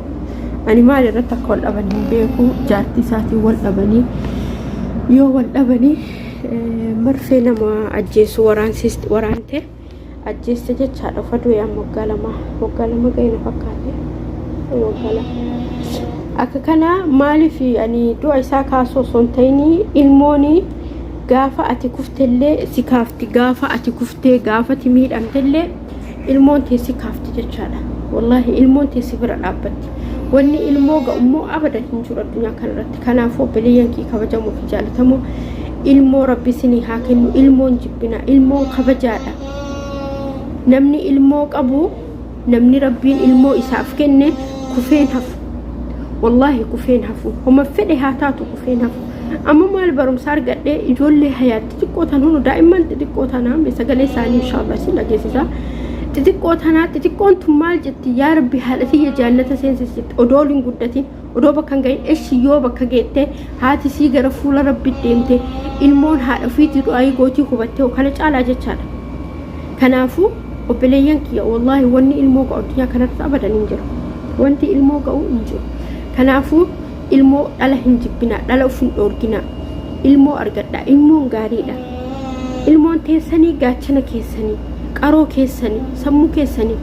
ani maal irratti akka wal dhabanii beeku jaartii isaatiin wal dhabanii yoo wal dhabanii marfee nama ajjeesu waraante ajjeesse jechaadha faduu yaa waggaa lama ga'ina fakkaate waggaa lama akka kana maaliif ani du'a isaa kaasoo son ta'ini ilmooni gaafa ati kuftellee si kaafti gaafa ati kuftee gaafa ti miidhamtellee ilmoon tee si kaafti jechaadha wallahi ilmoon tee si bira dhaabbatti wanni ilmoo ga'ummoo abadan hin jiru addunyaa kanarratti kanaafuu obboleeyyan kee kabajamuu fi jaalatamoo ilmoo rabbi isinii haa kennu ilmoon jibbina ilmoon kabajaadha namni ilmoo qabu namni rabbiin ilmoo isaaf kenne kufeen hafu wallahi kufeen hafu homa fedhe haa taatu kufeen hafu amma maal barumsa argadhe ijoollee hayaatti xiqqootan hunu daa'imman xixiqqootan hambe sagalee isaanii inshallah isin dhageessisa xixiqqoon tun maal jetti yaa rabbi haadhatiyya jaannata seensisitti odooliin guddatiin odoo bakka hin gahin eshi yoo bakka geette haati sii gara fuula rabbi deemte ilmoon haadha ofiitii du'aayii gootii hubattee kana caalaa jechaadha kanaafuu obboleeyyan kiyya wallahi wanni ilmoo ga'u addunyaa kanarratti abadan hin jiru wanti ilmoo ga'u hin jiru kanaafuu ilmoo dhala hin jibbina dhala uf hin dhoorgina ilmoo argadha ilmoon gaariidha ilmoon teessanii gaachana keessanii qaroo keessanii sammuu keessanii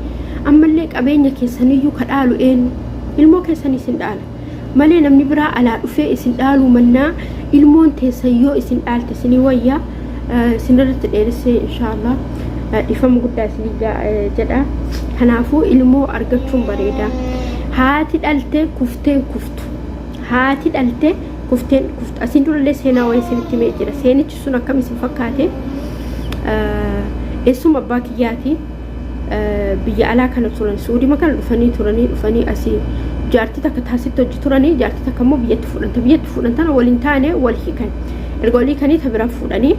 ammallee qabeenya keessaniyyuu ka dhaalu eenyu ilmoo keessanii isin dhaala malee namni biraa alaa dhufee isin dhaaluu mannaa ilmoon teessan yoo isin dhaalte isinii wayyaa isinirratti dheeressee inshallah dhifama guddaa isinii jedha kanaafuu ilmoo argachuun bareeda haati dhalte kufteen kuftu haati dhalte kufteen kuftu asin durallee seenaa wayii isinitti mee jira seenichi sun akkam isin fakkaate eessuma abbaa kiyyaati biyya alaa kana turan suudima kana dhufanii asii jaartii takka taasitti hojii turanii jaartii takka immoo biyyatti fudhatan waliin taane wal hiikan erga walii kanii ta biraa fuudhanii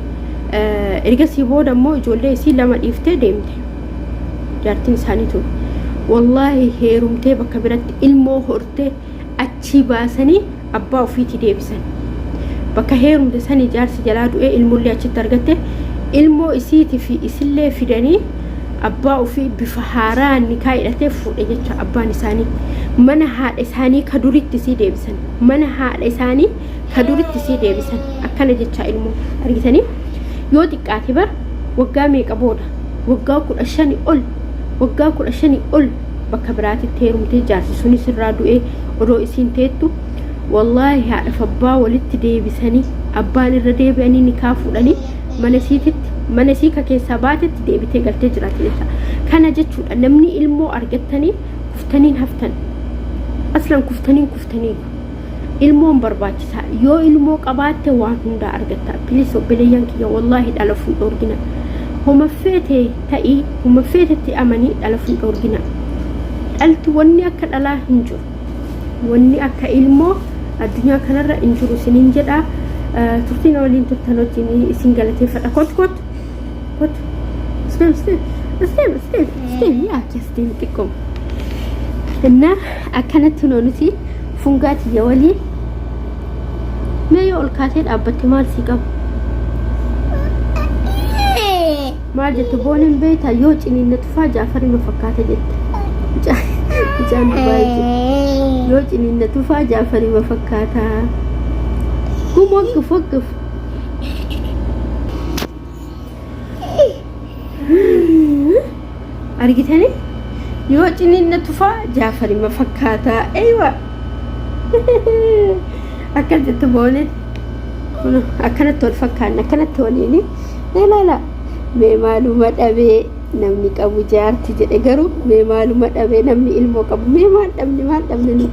ergasii booda immoo ijoollee isii lama dhiiftee deemte jaartiin isaanii tun wallahi heerumtee bakka biratti ilmoo hortee achi baasanii abbaa ofiitii deebisan bakka heerumte sanii jaarsi jalaa du'ee ilmoollee achitti argatte ilmoo isiitii fi isillee fidanii abbaa ofii bifa haaraan nikaa hidhatee fuudhe jecha abbaan isaanii mana haadha isaanii ka duritti sii deebisan mana haadha isaanii ka duritti sii deebisan akkana jecha ilmoo argitanii yoo xiqqaate bar waggaa meeqa booda waggaa 15 ol bakka biraatitti heerumtee jaarsi sunis irraa du'ee odoo isiin teettu wallahi haadha abbaa walitti deebisanii abbaan irra deebi'anii nikaa fuudhanii mana siika keessaa baatetti deebitee galtee jiraatti jecha kana jechuudha namni ilmoo argattanii kuftaniin haftan aslan kuftanii ilmoon barbaachisaa yoo ilmoo qabaatte waan hundaa argatta bilis obboleeyyan kiyya wallahi dhalafuun dhoorgina homa feete ta'ii homa feetetti amanii dhalafuun dhoorgina dhalti wanni akka dhalaa hin jiru wanni akka ilmoo addunyaa kanarra hin jiru isiniin jedha turtiin waliin turtan wajjin isin galateeffadha kot ስቴም ያ ከስቴም ጥቆም እና አከነት ነው ነሲ ፉንጋት የወሊ ነው ኦልካቴ አበት ማል ሲቀም ማጀት ቦንን ቤታ yoጭኒነት ፋ ጃፈር መፈካተ ጃን ባይ yoጭኒነት ፋ ጃፈር መፈካታ ጉሞግ ፎግፍ argitani yoo cininna tufa jaafari mafakkaata aywa akkanatti boone akkanatti wal fakkaanna akkanatti waliini ilaala mee maaluma dhabee namni qabu jaarti jedhe garuu mee maaluma dhabee namni ilmoo qabu mee maal dhabne nu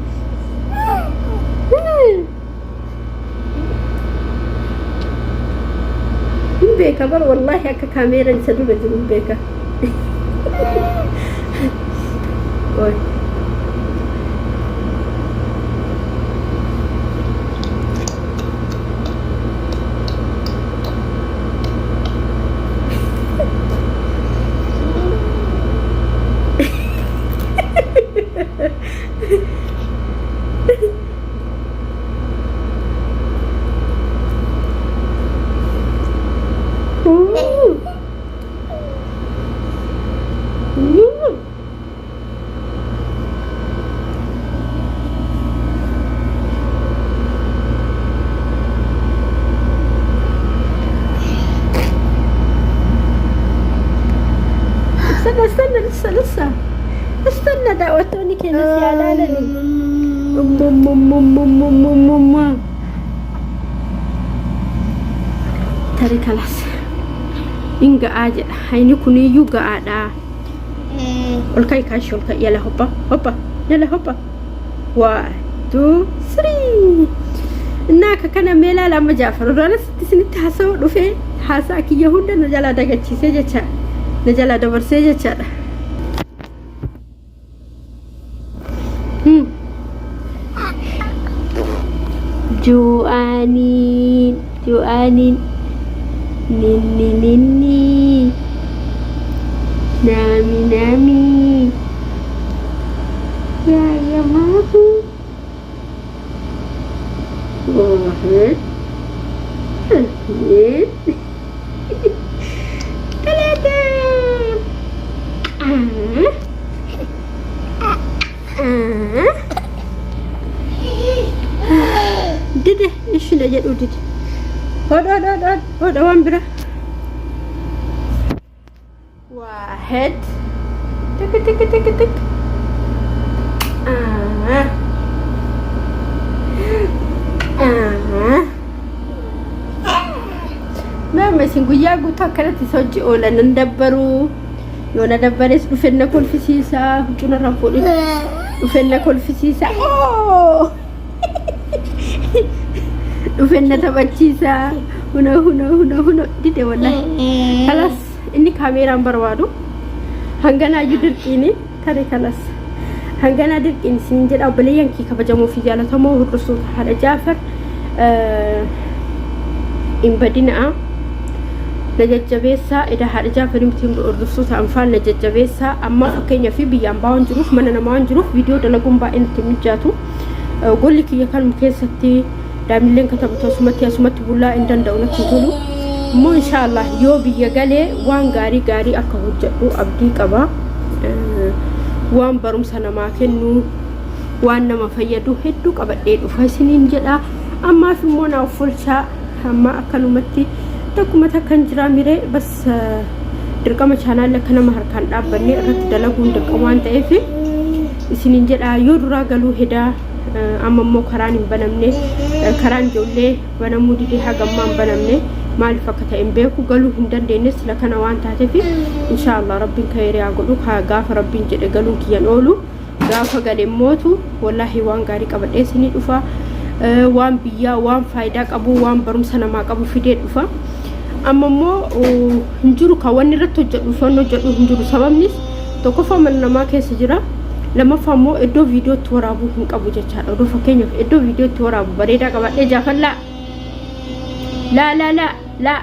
beeka bar wallahi akka kaameera isa dura jiru beeka Oi. لسه استنى دعوتوني كده زيادة لي ترى خلاص إنجا أجل هيني كوني يوجا ada olkai kasih olkai yalla hoppa yalla hoppa 1 2 3 naka kana mela lama Jafar rana sini taso dufe hasa ki yahuda najala daga ci sai jacha najala da bar sai jacha Juanin Nini Nami ya mahu Wahid Kalada Dede ايش اللي جد ودي هذا وامبرا واحد تك ما مسنجويا قطع كانت تسوي أولا ندبرو يونا دبرس دفنا كل في سيسا وجونا رافولي دفنا كل في سيسا دفنا تبتشيسا هنا دي والله خلاص إني كاميرا بروادو هنغنا يدركيني ترى خلاص هنغنا دركيني سنجد أو بليان كي كبجمو في جالة مو الرسول على جعفر إن بدينا نججبيسا إذا هذا جعفر يمتين الرسول أنفال نججبيسا أما فكينا في بيان باون جروف مننا ما نجروف فيديو دلقوم با إنت مجاتو قول لك يا كلام كيستي داملين كتبتو سمتي بولا إندن دولة تقولوا مو إن شاء الله يوبي يقالي وان غاري أكا هجدو أبدي كبا وان بروم سنة ما كنو وان نما فيدو هدو كبديدو فاسنين جدا أما في مونا وفلشا أما أكلو متي تكو متا كنجرا ميري بس درقا ما channel لكنا مهركان دابني رت دلقون دقوان تأفي سنين جدا يورا قالو هدا أما مو كراني بنامني كران جولي بنامو دي هاقمان بنامني maal fakkata in beeku galuu hin dandeenyes la kana waan taateef inshallah rabbiin khayri haa godhu gaafa rabbiin jedhe galuun kiyyan oolu gaafa galee mootu wallahi waan gaarii qabadhee sinii dhufa waan biyyaa waan faayidaa qabu waan barumsa namaa qabu fidee dhufa amma immoo hinjiru ka wanni irratti hojjedhu sonno hojjedhu hinjiru sababnis tokkoffaa mana namaa keessa jira lammaffaa immoo iddoo viidiyootti waraabuu hin qabu jechaadha oduu fakkeenyaaf iddoo viidiyootti waraabu bareedaa qabadhee jaafallaa لا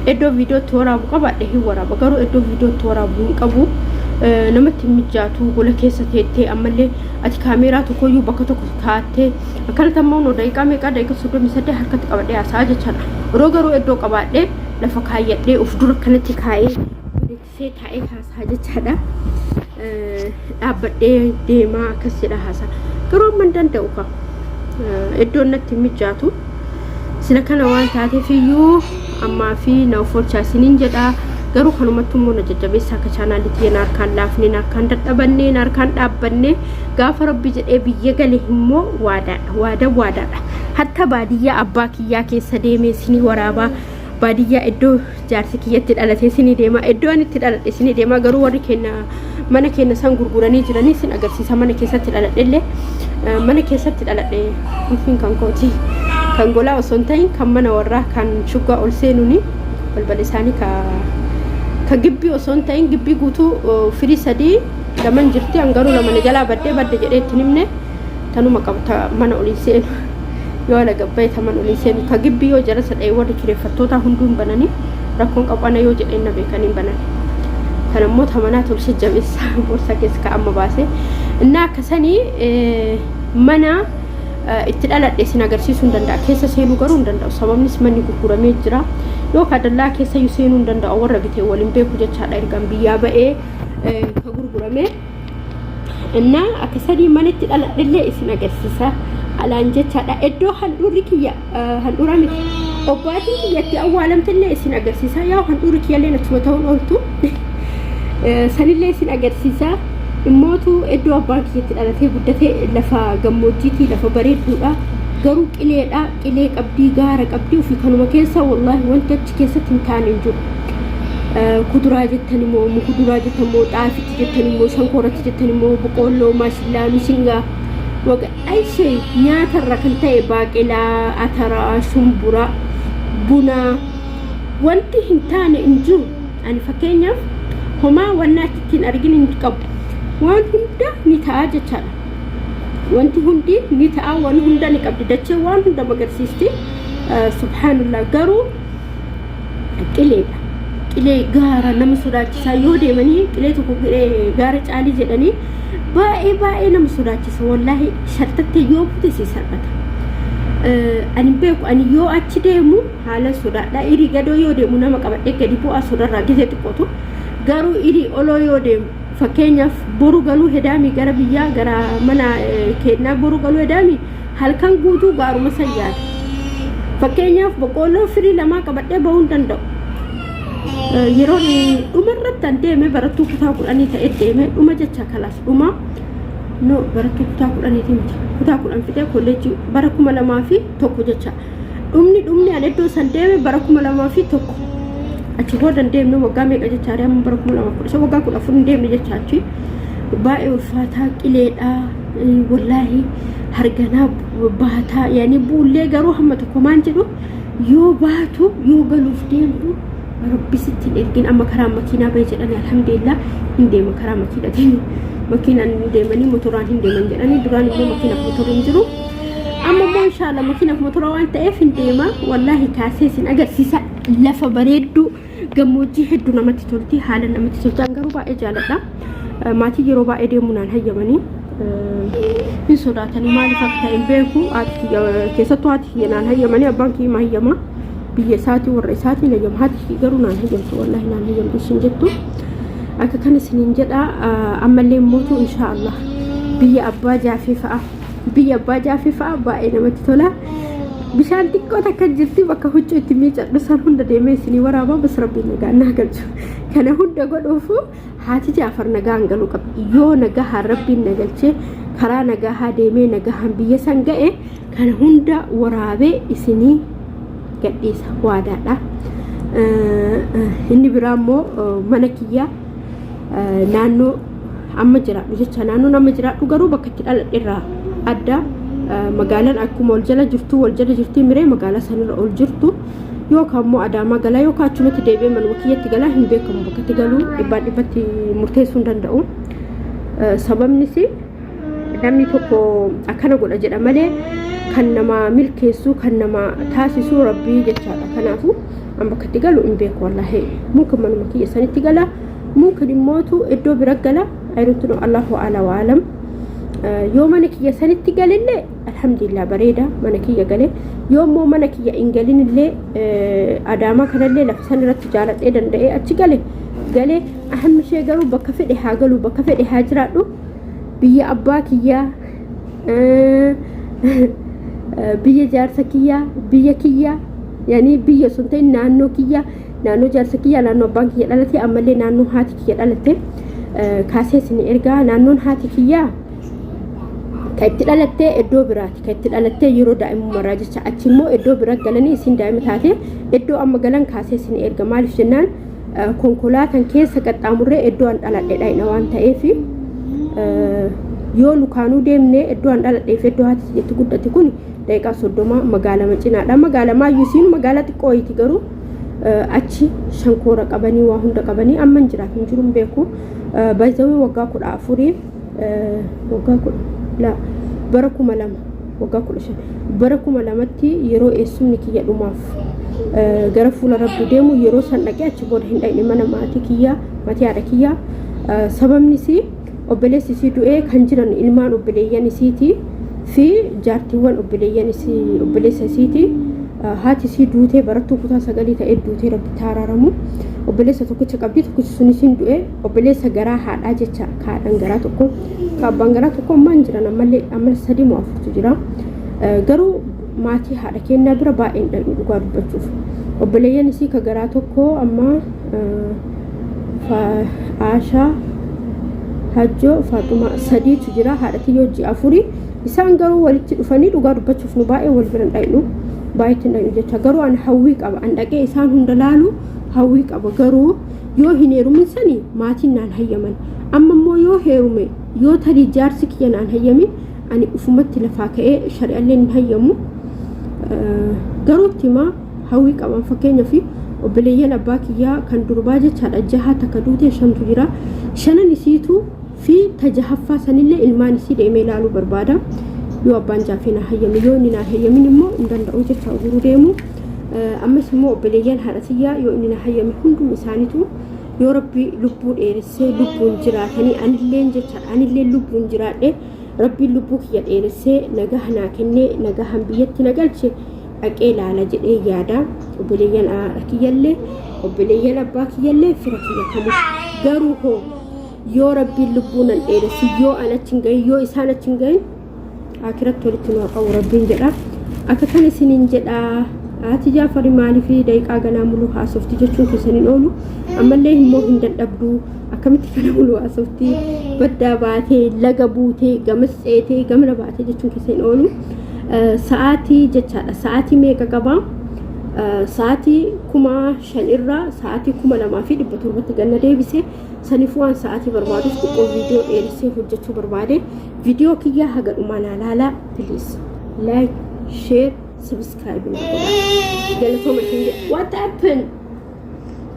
ادو فيديو تورابو قباده هي ورابو غرو ادو فيديو تورابو قبو نمت ميجاتو غوله كيستيتي امله اتي كاميرا تو كويو بكتو كاتي كان تمونو دايقا ميقا دايقا سودو مسدي حركت قباده اساجه چنا روغرو ادو قباده لفكايته افدور كنتي كاي سي تاي اساجه چدا ابده ديما كسيدا حسا غرو من دندوكا ادو نتي ميجاتو sila kana waan taate fiyu amma fi na forcha sinin jeda garu kanumattum mo na jajjabeessa ka channeliti yana kan laafne na kan dadhabanne na kan dhaabbanne gaafa rabbi jedhe biyya gale himmo waada hatta baadiyyaa abbaa kiyyaa keessa deeme sini waraaba baadiyyaa iddoo jaarsi kiyyatti dhalate sini deema iddoo ani itti dhaladhe sini deema garu warri kenna mana kenna san gurguranii jiranii sin agarsiisa mana keessatti dhaladhe mana keessatti dhaladhe ufin kan kooti kan gola osoo ta'in kan mana warraa kan shuggaa ol seenuni balbal isaanii ka gibbii osoo ta'in gibbii guutuu firii sadii laman jirti hangaruu lamana jalaa badde jedhee itti himne tanuma qabta mana olii seenu yoo la gabbay taman olii seenu ka gibbii yoo jara sadhee warri kireeffattoota hunduun bananii rakkoon qabana yoo jedheen na beekaniin banani kan ammoo tamanaa tolche jabeessa borsa keessa ka amma baase إنها كسني منا اتدلت إسنا قرسيسون دندا كيسا سينو قرون دندا وصابم نسمني كوكورا ميجرا لو كاد الله كيسا يسينون دندا أورا بيتي ولمبيكو جاتشا دايرقان بيابا كغرغرا مي إنها أكسني من اتدلت للي إسنا قرسيسا على أنجتشا دا إدو هندوري كيا هندورا ميتي أبواتي كياتي أوالم تلي إسنا قرسيسا ياو هندوري كيا لينا تمتون أولتو سني اللي إسنا قرسيسا imootu iddoo abbaan kiyyatti dhalatee guddatee lafa gammoojjiitii lafa bareedduudha garuu qileedha qilee qabdii gaara qabdii ofii kanuma keessa wallahi wanti achi keessatti hin taane hin jiru kuduraa jettan immoo mukuduraa jettan immoo xaafitti jettan immoo shankooratti jettan immoo boqqolloo maashillaa mishingaa waqaayshee nyaatarra kan ta'e baaqelaa ataraa shumbura buna wanti hin taane hin jiru ani fakkeenyaaf homaa wanna achitti argin hin qabu waan hunda ni ta'a jechaadha wanti hundi ni ta'a waan hunda ni qabdi dachee waan hunda magarsiisti subhanallah garuu qilee gaara nama sodaachisaa yoo deemanii qilee tokko gaara caalii jedhanii baay'ee nama sodaachisa wallahi shattattee yoo bute si salphata ani beeku ani yoo achi deemu haala sodaadha irii gadoo yoo deemu nama qabadhee gadi bu'aa sodarraa gisee xiqqootu garuu irii oloo yoo deemu fakkeenyaaf boru galuu hedaami gara biyyaa gara mana kennaa boru galuu hedaami halkan guutuu gaaruma sayyaada fakkeenyaaf boqqolloo firii lamaa qabadhee bahuu hin danda'u yeroo dhumarratti an deeme barattuu kutaa 10 ta'e deeme dhuma jecha kalaas dhuma no barattuu kutaa 10 miti kutaa 10 fidee kolleejjii bara 2001 jecha dhumni an iddoo san deeme bara 2001 achi boodan deemne waggaa meeqa jechaadha amma bara 2010 waggaa 14 deemne jechaachi baay'ee ulfaataa qileedha wallahi harganaa baataa yaani buullee garuu hamma tokko maan jedhu yoo baatu yoo galuuf deemtu rabbi sitti ergin amma karaa makiinaa bahe jedhani alhamdulillah hin deema karaa makiinaatiin makiinaan deemanii motoraan hin deeman jedhani duraan immoo makiinaaf motoraan jiru amma immoo inshallah makiinaaf motora waan ta'eef hin deema wallahi kaasee sin agarsiisa lafa bareeddu gammoojjii hedduu namatti tolti haala namatti tolti garuu baay'ee jaaladha maatii yeroo baay'ee deemuunaan hayyamanii hin sodaatanii maaliif akka ta'e hin beeku keessattuu haati kiyyanaan hayyamanii abbaan kiyyaa hayyama biyya isaatii warra isaatiin hayyama haati kiyya garuu naan hayyamtu wallahi naan hayyamtu isin jettu akka kana isiniin jedha ammallee mootu inshaallah biyya abbaa jaafii fa'a baay'ee namatti tola bishaan xiqqoo takka jirti bakka huccuu itti miicadhu san hunda deemee isinii waraabaa bas rabbiin nagaa naa galchu kana hunda godhuufu haati Jaafar nagaa galuu qabdi yoo nagaa rabbiin nagalchee karaa nagaa deemee nagaa biyya san ga'e kana hunda waraabee isinii gadhiisa waadaadha inni biraa immoo mana kiyyaa naannoo amma jiraadhu jecha naannoo amma jiraadhu garuu bakka itti dhaladheerraa adda magaalaan akkuma wal jala jirti miree magaalaa sanirra ol jirtu yookaan immoo Adaamaa galaa yookaan achumatti deebi'ee manuma kiyyatti galaa hin beekamu bakka itti galuu dhibbatti murteessuu hin danda'u sababnis namni tokko akkana godha jedha malee kan nama milkeessu kan nama taasisu rabbii jechaadha kanaafu an bakka itti galu hin beeku wallahi mumkin manuma kiyya sanitti gala mumkin immootu iddoo bira gala ayrutu Allahu a'la wa alam yoo mana kiyya sanitti galillee alhamdulillah bareeda mana kiyya gale yoo immoo mana kiyya hin galinillee Adaamaa kanallee lafa san irratti jaaladhee danda'ee achi gale ahammi ishee garuu bakka fedhe haa galu bakka fedhe haa jiraadhu biyya abbaa kiyyaa biyya jaarsa kiyyaa biyya kiyyaa yaani biyya sun ta'e naannoo kiyyaa naannoo jaarsa kiyyaa naannoo abbaan kiyya dhalate ammallee naannoo haati kiyya dhalate kaasee isin ergaa naannoon haati kiyyaa kaitti dhalattee iddoo biraati kaitti dhalattee yeroo daa'imummaa jecha achi immoo iddoo bira galanii isin daa'ima taate iddoo amma galan kaasee isin erga maaliif jennaan konkolaataan keessa qaxxaamurree iddoo an dhaladheedha ina waan ta'eef yoo lukaanuu deemnee iddoo an dhaladheef iddoo haati jetti guddate kun daqiiqaa 30 magaalaa macinaadha magaalaa maayyuusiin magaalaa xiqqooyti garuu achi shankoora qabanii waa hunda qabanii amma hin jiraatu hin jiru hin beeku baay'ee waggaa 14 waggaa 10 la bara 2000 waggaa 15 bara 2000tti yeroo eessumni kiyya dhumaaf gara fuula rabbi deemu yeroo san dhaqee achi booda hin dhaqne mana maatii kiyya maatii haadha kiyya sababni si obboleessi isii du'ee kan jiran ilmaan obboleeyyan isiiti fi jaartiiwwan obboleeyyan isii obboleessa isiiti. Haati isii duutee barattuu kutaa 9 ta'ee duutee rabbi taaraaramu. Obboleessa tokkicha qabdi, tokkichi sunis hin du'e. Obboleessa garaa haadhaa jecha kaadhan garaa tokko kaabbaan garaa tokko ammaan jiran ammallee amma 3 moo 4tu jira. Garuu maatii haadha kennaa bira baay'een dhaqu dhugaa dubbachuuf. Obboleeyyan isii ka garaa tokko amma Aashaa Hajjoo Faaxumaa 3tu jira. Haadhatii yoo ji'a 4 isaan garuu walitti dhufanii dhugaa dubbachuuf nu baay'ee wal bira dhaqnu. Baay'ee dhaqnu jecha garuu an hawwii qaba an dhaqee isaan hunda laalu hawwii qaba. Garuu yoo hin heerumin sani maatiin naan hayyaman. Amma immoo yoo heerume yoo tarii jaarsi kiyya naan hayyamin ani ufumatti lafaa ka'ee shari'allee hin hayyamu. Garuu tima hawwii qaban fakkeenyaaf obboleeyyan abbaa kiyyaa kan durbaa jechaadha 6 takka duutee 5tu jira. 5 isiitu fi tajahaffaa sanillee ilmaan isii deemee ilaaluu barbaada. Yoo abbaan jaafee na hayyame yoo inni na hayyamin immoo hin danda'u jecha uruu deemu. Ammas immoo obboleeyyan haadhatiyyaa yoo inni na hayyame hundum isaaniitu yoo rabbi lubbuu dheeressee lubbuun jiraatanii anilleen jechaadha anillee lubbuun jiraadhe rabbi lubbuu kiyya dheeressee nagaha naa kennee nagahan biyyatti na galche dhaqee ilaala jedhee yaada. Obboleeyyan kiyyallee obboleeyyan abbaa kiyyallee fira kiyya kamu garuu hoo yoo rabbi lubbuu nan dheeresse yoo an achin gahin yoo isaan achin gahin akiratti walitti nu qabu rabbiin jedha. Akka kan isiniin jedha Haati Jaafari maaliif daqiiqaa ganaa muluu haasofti jechuun keessaniin oolu ammallee immoo hin dadhabdu akkamitti kana muluu haasofti baddaa baatee laga buutee gamas ceetee gamna baatee jechuun keessaniin oolu. Sa'aatii jechaadha sa'aatii meeqa qaba? Sa'aatii 5,000 irraa sa'aatii 2,700 ganna deebisee saniifuu waan sa'aatii barbaaduuf xiqqoo viidiyoo dheeressee hojjechuu barbaade. Viidiyoo kiyya haga dhumaa naa ilaalaa please like share subscribe na godha. Galatooma isin jedha what happened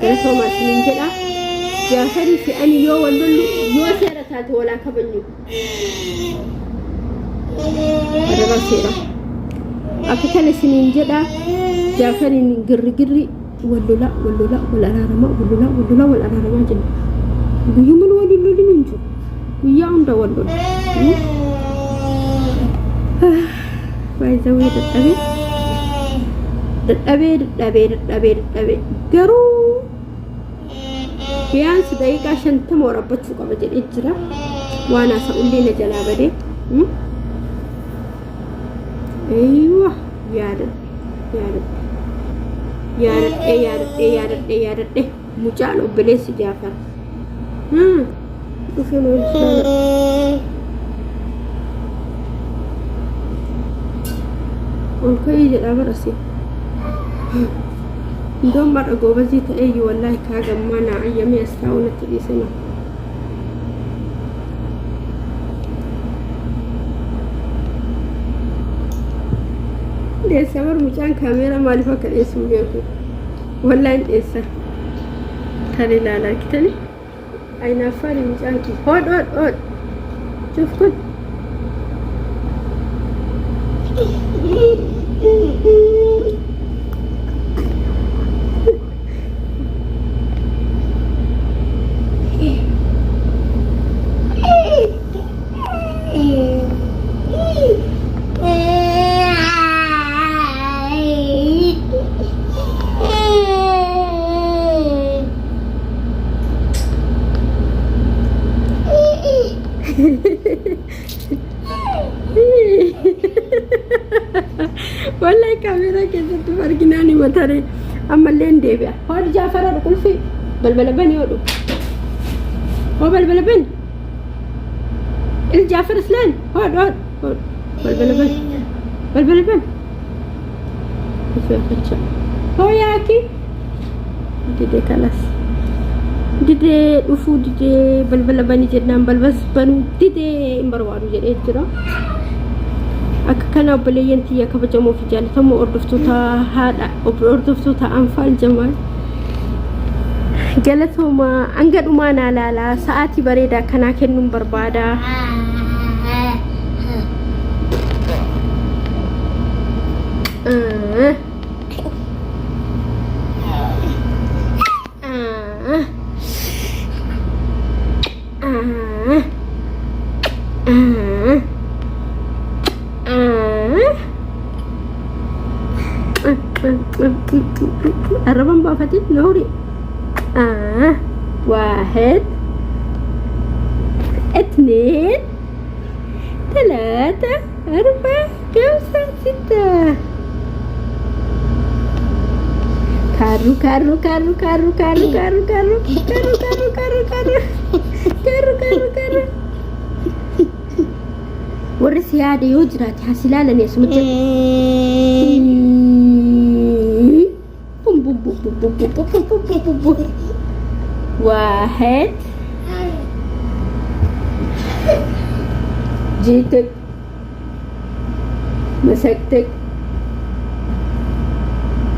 galatooma isin jedha. Jaafari fi ani yoo wallollu yoo seera taate walaa kabajnu adaba seera akka kan isin jedha. Jaafariin girri wallola wal araarama wal araarama jenna. Guyyumaan wal lolin hin jiru guyyaa hunda wal lola. Baay'ee dadhabee garuu biyaansi daqiiqaa 50 warabbachuu qaba jedhee jira. Waan haasa'ullee na jalaa badee eeywa yaadadhe mucaan obboleessi Jaafar dhufee nu ilaalaa. Ol ka'ii jedhaa barasee iddoo mar'a goobazii ta'eeyyu wallaahi kaa gammaa naa ayyamee as taa'u natti dhiisana. Dheessa bar mucaan kaameera maaliif akka dheessu beeku wallaahi hin dheessa kan ilaalaa kitani ayinaaffaadhi mucaan kii hood cuf kun wallahi kameera keessatti arginaani matare ammallee deebi'a. Hood Jaafara qulfi balbala bani hodhu ho balbala bani il Jaafar islaan hood balbala bani ifa ho yaaki dide kalas dide dhufu dide balbala bani jennaan balbas banu dide imbarwaadu jedhee jira. Akka kana obboleeyyan tiyya kabajamoo fi jaalatamoo hordoftoota haadha hordoftoota Anfaal Jamaal galatooma hanga dhumaa naa ilaalaa. Sa'aatii bareedaa kanaa kennuun barbaada. الربن بافتي نوري 1 2 3 4 5 6 كارو كارو كارو كارو كارو كارو كارو كارو كارو كارو كارو كارو كارو كارو ورس يادي يوجرات حسلالا نسمت بوم بوم بوم بوم بوم بوم بوم بوم 1 جيتك مسكتك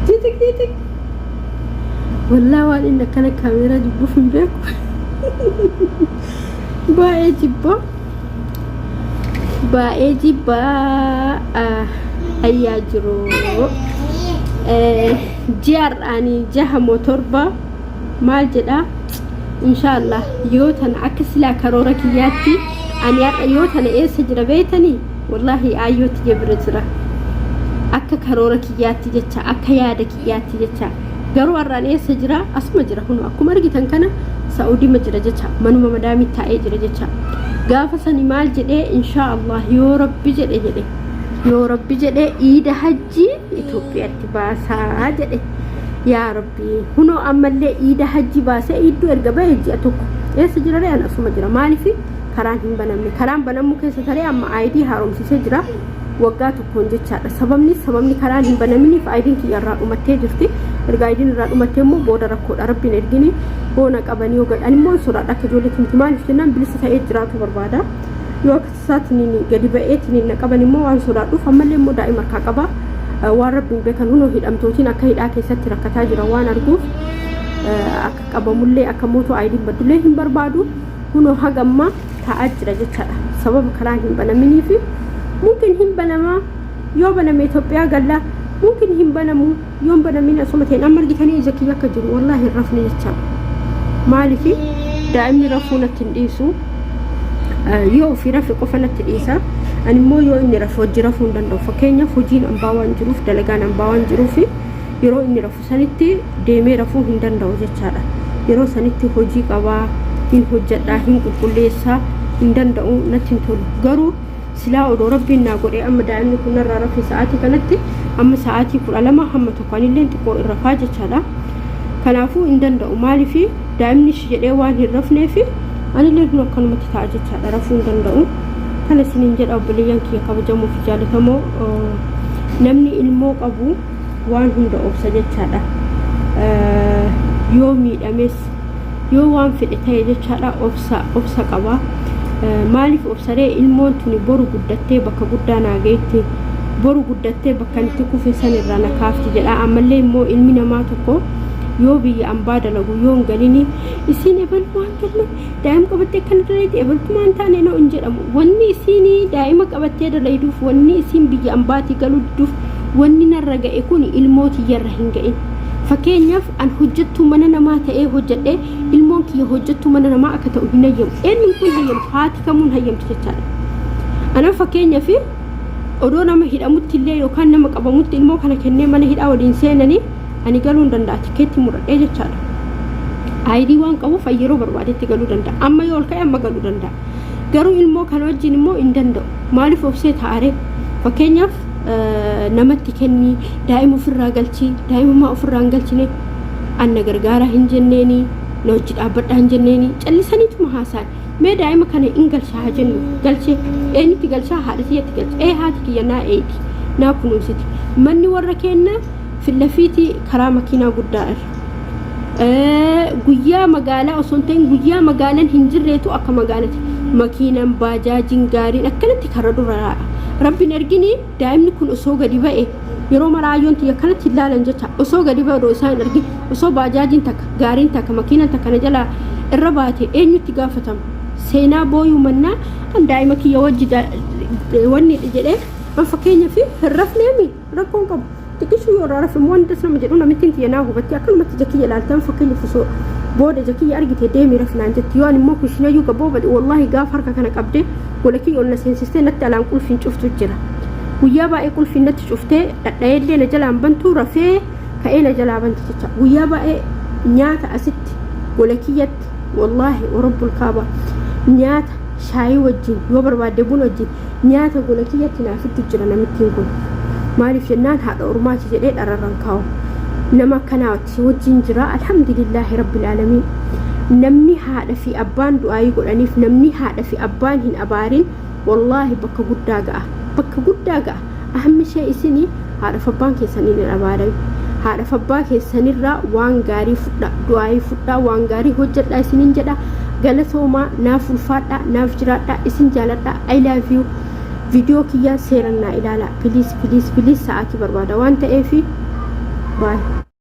جيتك والله وان انك كان كاميرا جبو في بيك باي جبا ايا جرو جار اني جها موتوربا مال جدا ان شاء الله يوتن عكس لا كروركياتي اني يوتن ايه سجر بيتني والله ايوت جبرزرا akka karoora kiyyaatti jecha akka yaada kiyyaatti jecha garuu warraan eessa jira asuma jira hunu akkuma argitan kana saudi ma jira jecha manuma madaami taa'ee jira jecha gaafa sani maal jedhee insha Allah yoo rabbi jedhe iida hajji Itoophiyaatti baasaa jedhe yaa rabbi hunu ammallee iida hajji baasee iddoo erga bahee ji'a tokko eessa jira re'an asuma jira maaliif karaan hin banamne karaan banamu keessa taree amma ID haaromsisee jira waggaa tokkoon jechaadha sababni karaan hin banaminiif ayidiin kiyyarraa dhumattee jirti erga ayidiin irraa dhumattee immoo booda rakkoodha rabbiin ergini boona qabanii yoo gadhan immoo sodaadha akka ijoolleetti miti maaliif jennaan bilisa ta'ee jiraatu barbaada yoo akka isaatiin gadi ba'eetiin na qaban immoo waan sodaadhuuf ammallee immoo daa'ima harkaa qaba waan rabbiin beekan hunoo hidhamtootiin akka hidhaa keessatti rakkataa jiran waan arguuf akka qabamullee akka mootuu ayidiin baddullee hin barbaadu hunoo hagamma taa'aa jira jechaadha sababa karaan hin banaminiif ممكن هم بنما يو بنما إثيوبيا قال لا ممكن هم بنمو يوم بنمين أسمتين أما لقيتني زكي يكجر والله الرفن يتشاب مالي في دائما رفونة تنديسو يو في رفق وفنة تنديسا أنا مو يو إني رفو جرفون دندو فكينيا فوجين أمباوان جروف دلقان أمباوان جروفي يرو إني رفو سنتي ديمي رفو هندندو جتشارا يرو سنتي فوجي قوا هن حجت هن كليسا هندندو نتين تول قرو silaa odoo rabbiin naa godhee amma daa'imni kun irraa rafee sa'aatii kanatti amma sa'aatii 12 hamma tokkoon illee xiqqoo irra faa jechaadha kanaafuu hin danda'u maaliif daa'imni shi jedhee waan hin rafneef anillee kun akkanumatti ta'a jechaadha rafuu hin danda'u kana isiniin jedha obboleeyyan kiyya kabajamoo fi jaallatamoo namni ilmoo qabu waan hunda obsa jechaadha yoo miidhames yoo waan fedhe ta'e jechaadha obsa qaba maaliif obsaree ilmoon tuni boru guddattee bakka guddaa naageetti boru guddattee bakka itti kufisan irraa na kaafti jedha ammallee immoo ilmi namaa tokko yoo biyya ambaa dalagu yoo hin galini isiin ebalmaan galle daa'ima qabattee kan dalayti ebaltumaan taane noo hin jedhamu wanni isiin daa'ima qabattee dalayduuf wanni isiin biyya ambaatii galuudduuf wanni narra ga'e kun ilmooti yarra hin ga'in fakkeenyaaf an hojjettu mana namaa ta'ee hojjedhe ilmoon kiyya hojjettu mana namaa akka ta'u hin hayyamu eenyuun kun hayyamtu haati kamuun hayyamtu jechaadha ana fakkeenyaaf odoo nama hidhamutti illee yookaan nama qabamutti ilmoo kana kennee mana hidhaa waliin seenanii ani galuu hin danda'a tikeetti muradhee jechaadha aayidii waan qabuuf yeroo barbaadetti galuu danda'a amma yoo ol ka'e amma galuu danda'a garuu ilmoo kana wajjin immoo hin danda'u maaliif obsee taa'are fakkeenyaaf namatti kenni daa'ima ofirraa galchi daa'imummaa ofirraa hin galchine anna gargaara hin jenneeni na hojii dhaabbadhaa hin jenneeni callisaniituma haasa'an mee daa'ima kana hin galchaa haa jennu galchee eenyutti galchaa haadha siyyatti galcha haati kiyya naa eegi naa kunuunsiti manni warra kenna fillafiiti karaa makiinaa guddaa irra guyyaa magaalaa osoo hin ta'in guyyaa magaalaan hin jirreetu akka magaalatti makiinaan baajaajiin gaariin akkanatti karaa dura raa'a rabbiin ergini daa'imni kun osoo gadi ba'e yeroo maraayyoon tiyya kanatti ilaalan jecha osoo gadi ba'e odoo isaan ergi osoo baajaajiin takka gaariin takka makiinaan takka na jalaa irra baate eenyutti gaafatama seenaa booyuu mannaa daa'ima kiyya wajji wanni jedhee an fakkeenyaaf hin rafneemi rakkoon qabu xiqqishuu yoo raarafe immoo wanti nama jedhu namitti tiyya naa hubatti akkanumatti jakkiyya ilaaltan fakkeenyaaf osoo booda jakkiyya argite deemii rafnaan jetti yoo an immoo kushinayyuu gabboo bade wallaahi gaafa harka kana qabdee ولكن أنا سنسيستي نتى على كل فين شفت الجرا ويا بقى كل فين نتى شفته دايلي نجلا بنتو رفيه كأين جلابن تتشا ويا بقى نيات أست ولكيت والله ورب الكعبة نيات شاي وجين يوبر بعد دبون وجين نيات ولكيت نافت تجرنا متينكون ما عرف جنان هذا أرمات جديد أررنكاو نما كنات وجين جرا الحمد لله رب العالمين نمني هذا في أبان دعاء يقول أنيف نمني هذا في أبان هن أبارين والله بك قدّاقة أهم شيء سني هذا فبان كيسانين الأبارين هذا فبان كيسانين را وانغاري فتا دعاء فتا وانغاري هجر لا سنين جدا قالتهما ناف الفاتا ناف جراتا اسن جالتا I love you فيديو كيا سيرنا إلى لا بليز ساعتي بربادة وانت ايفي باي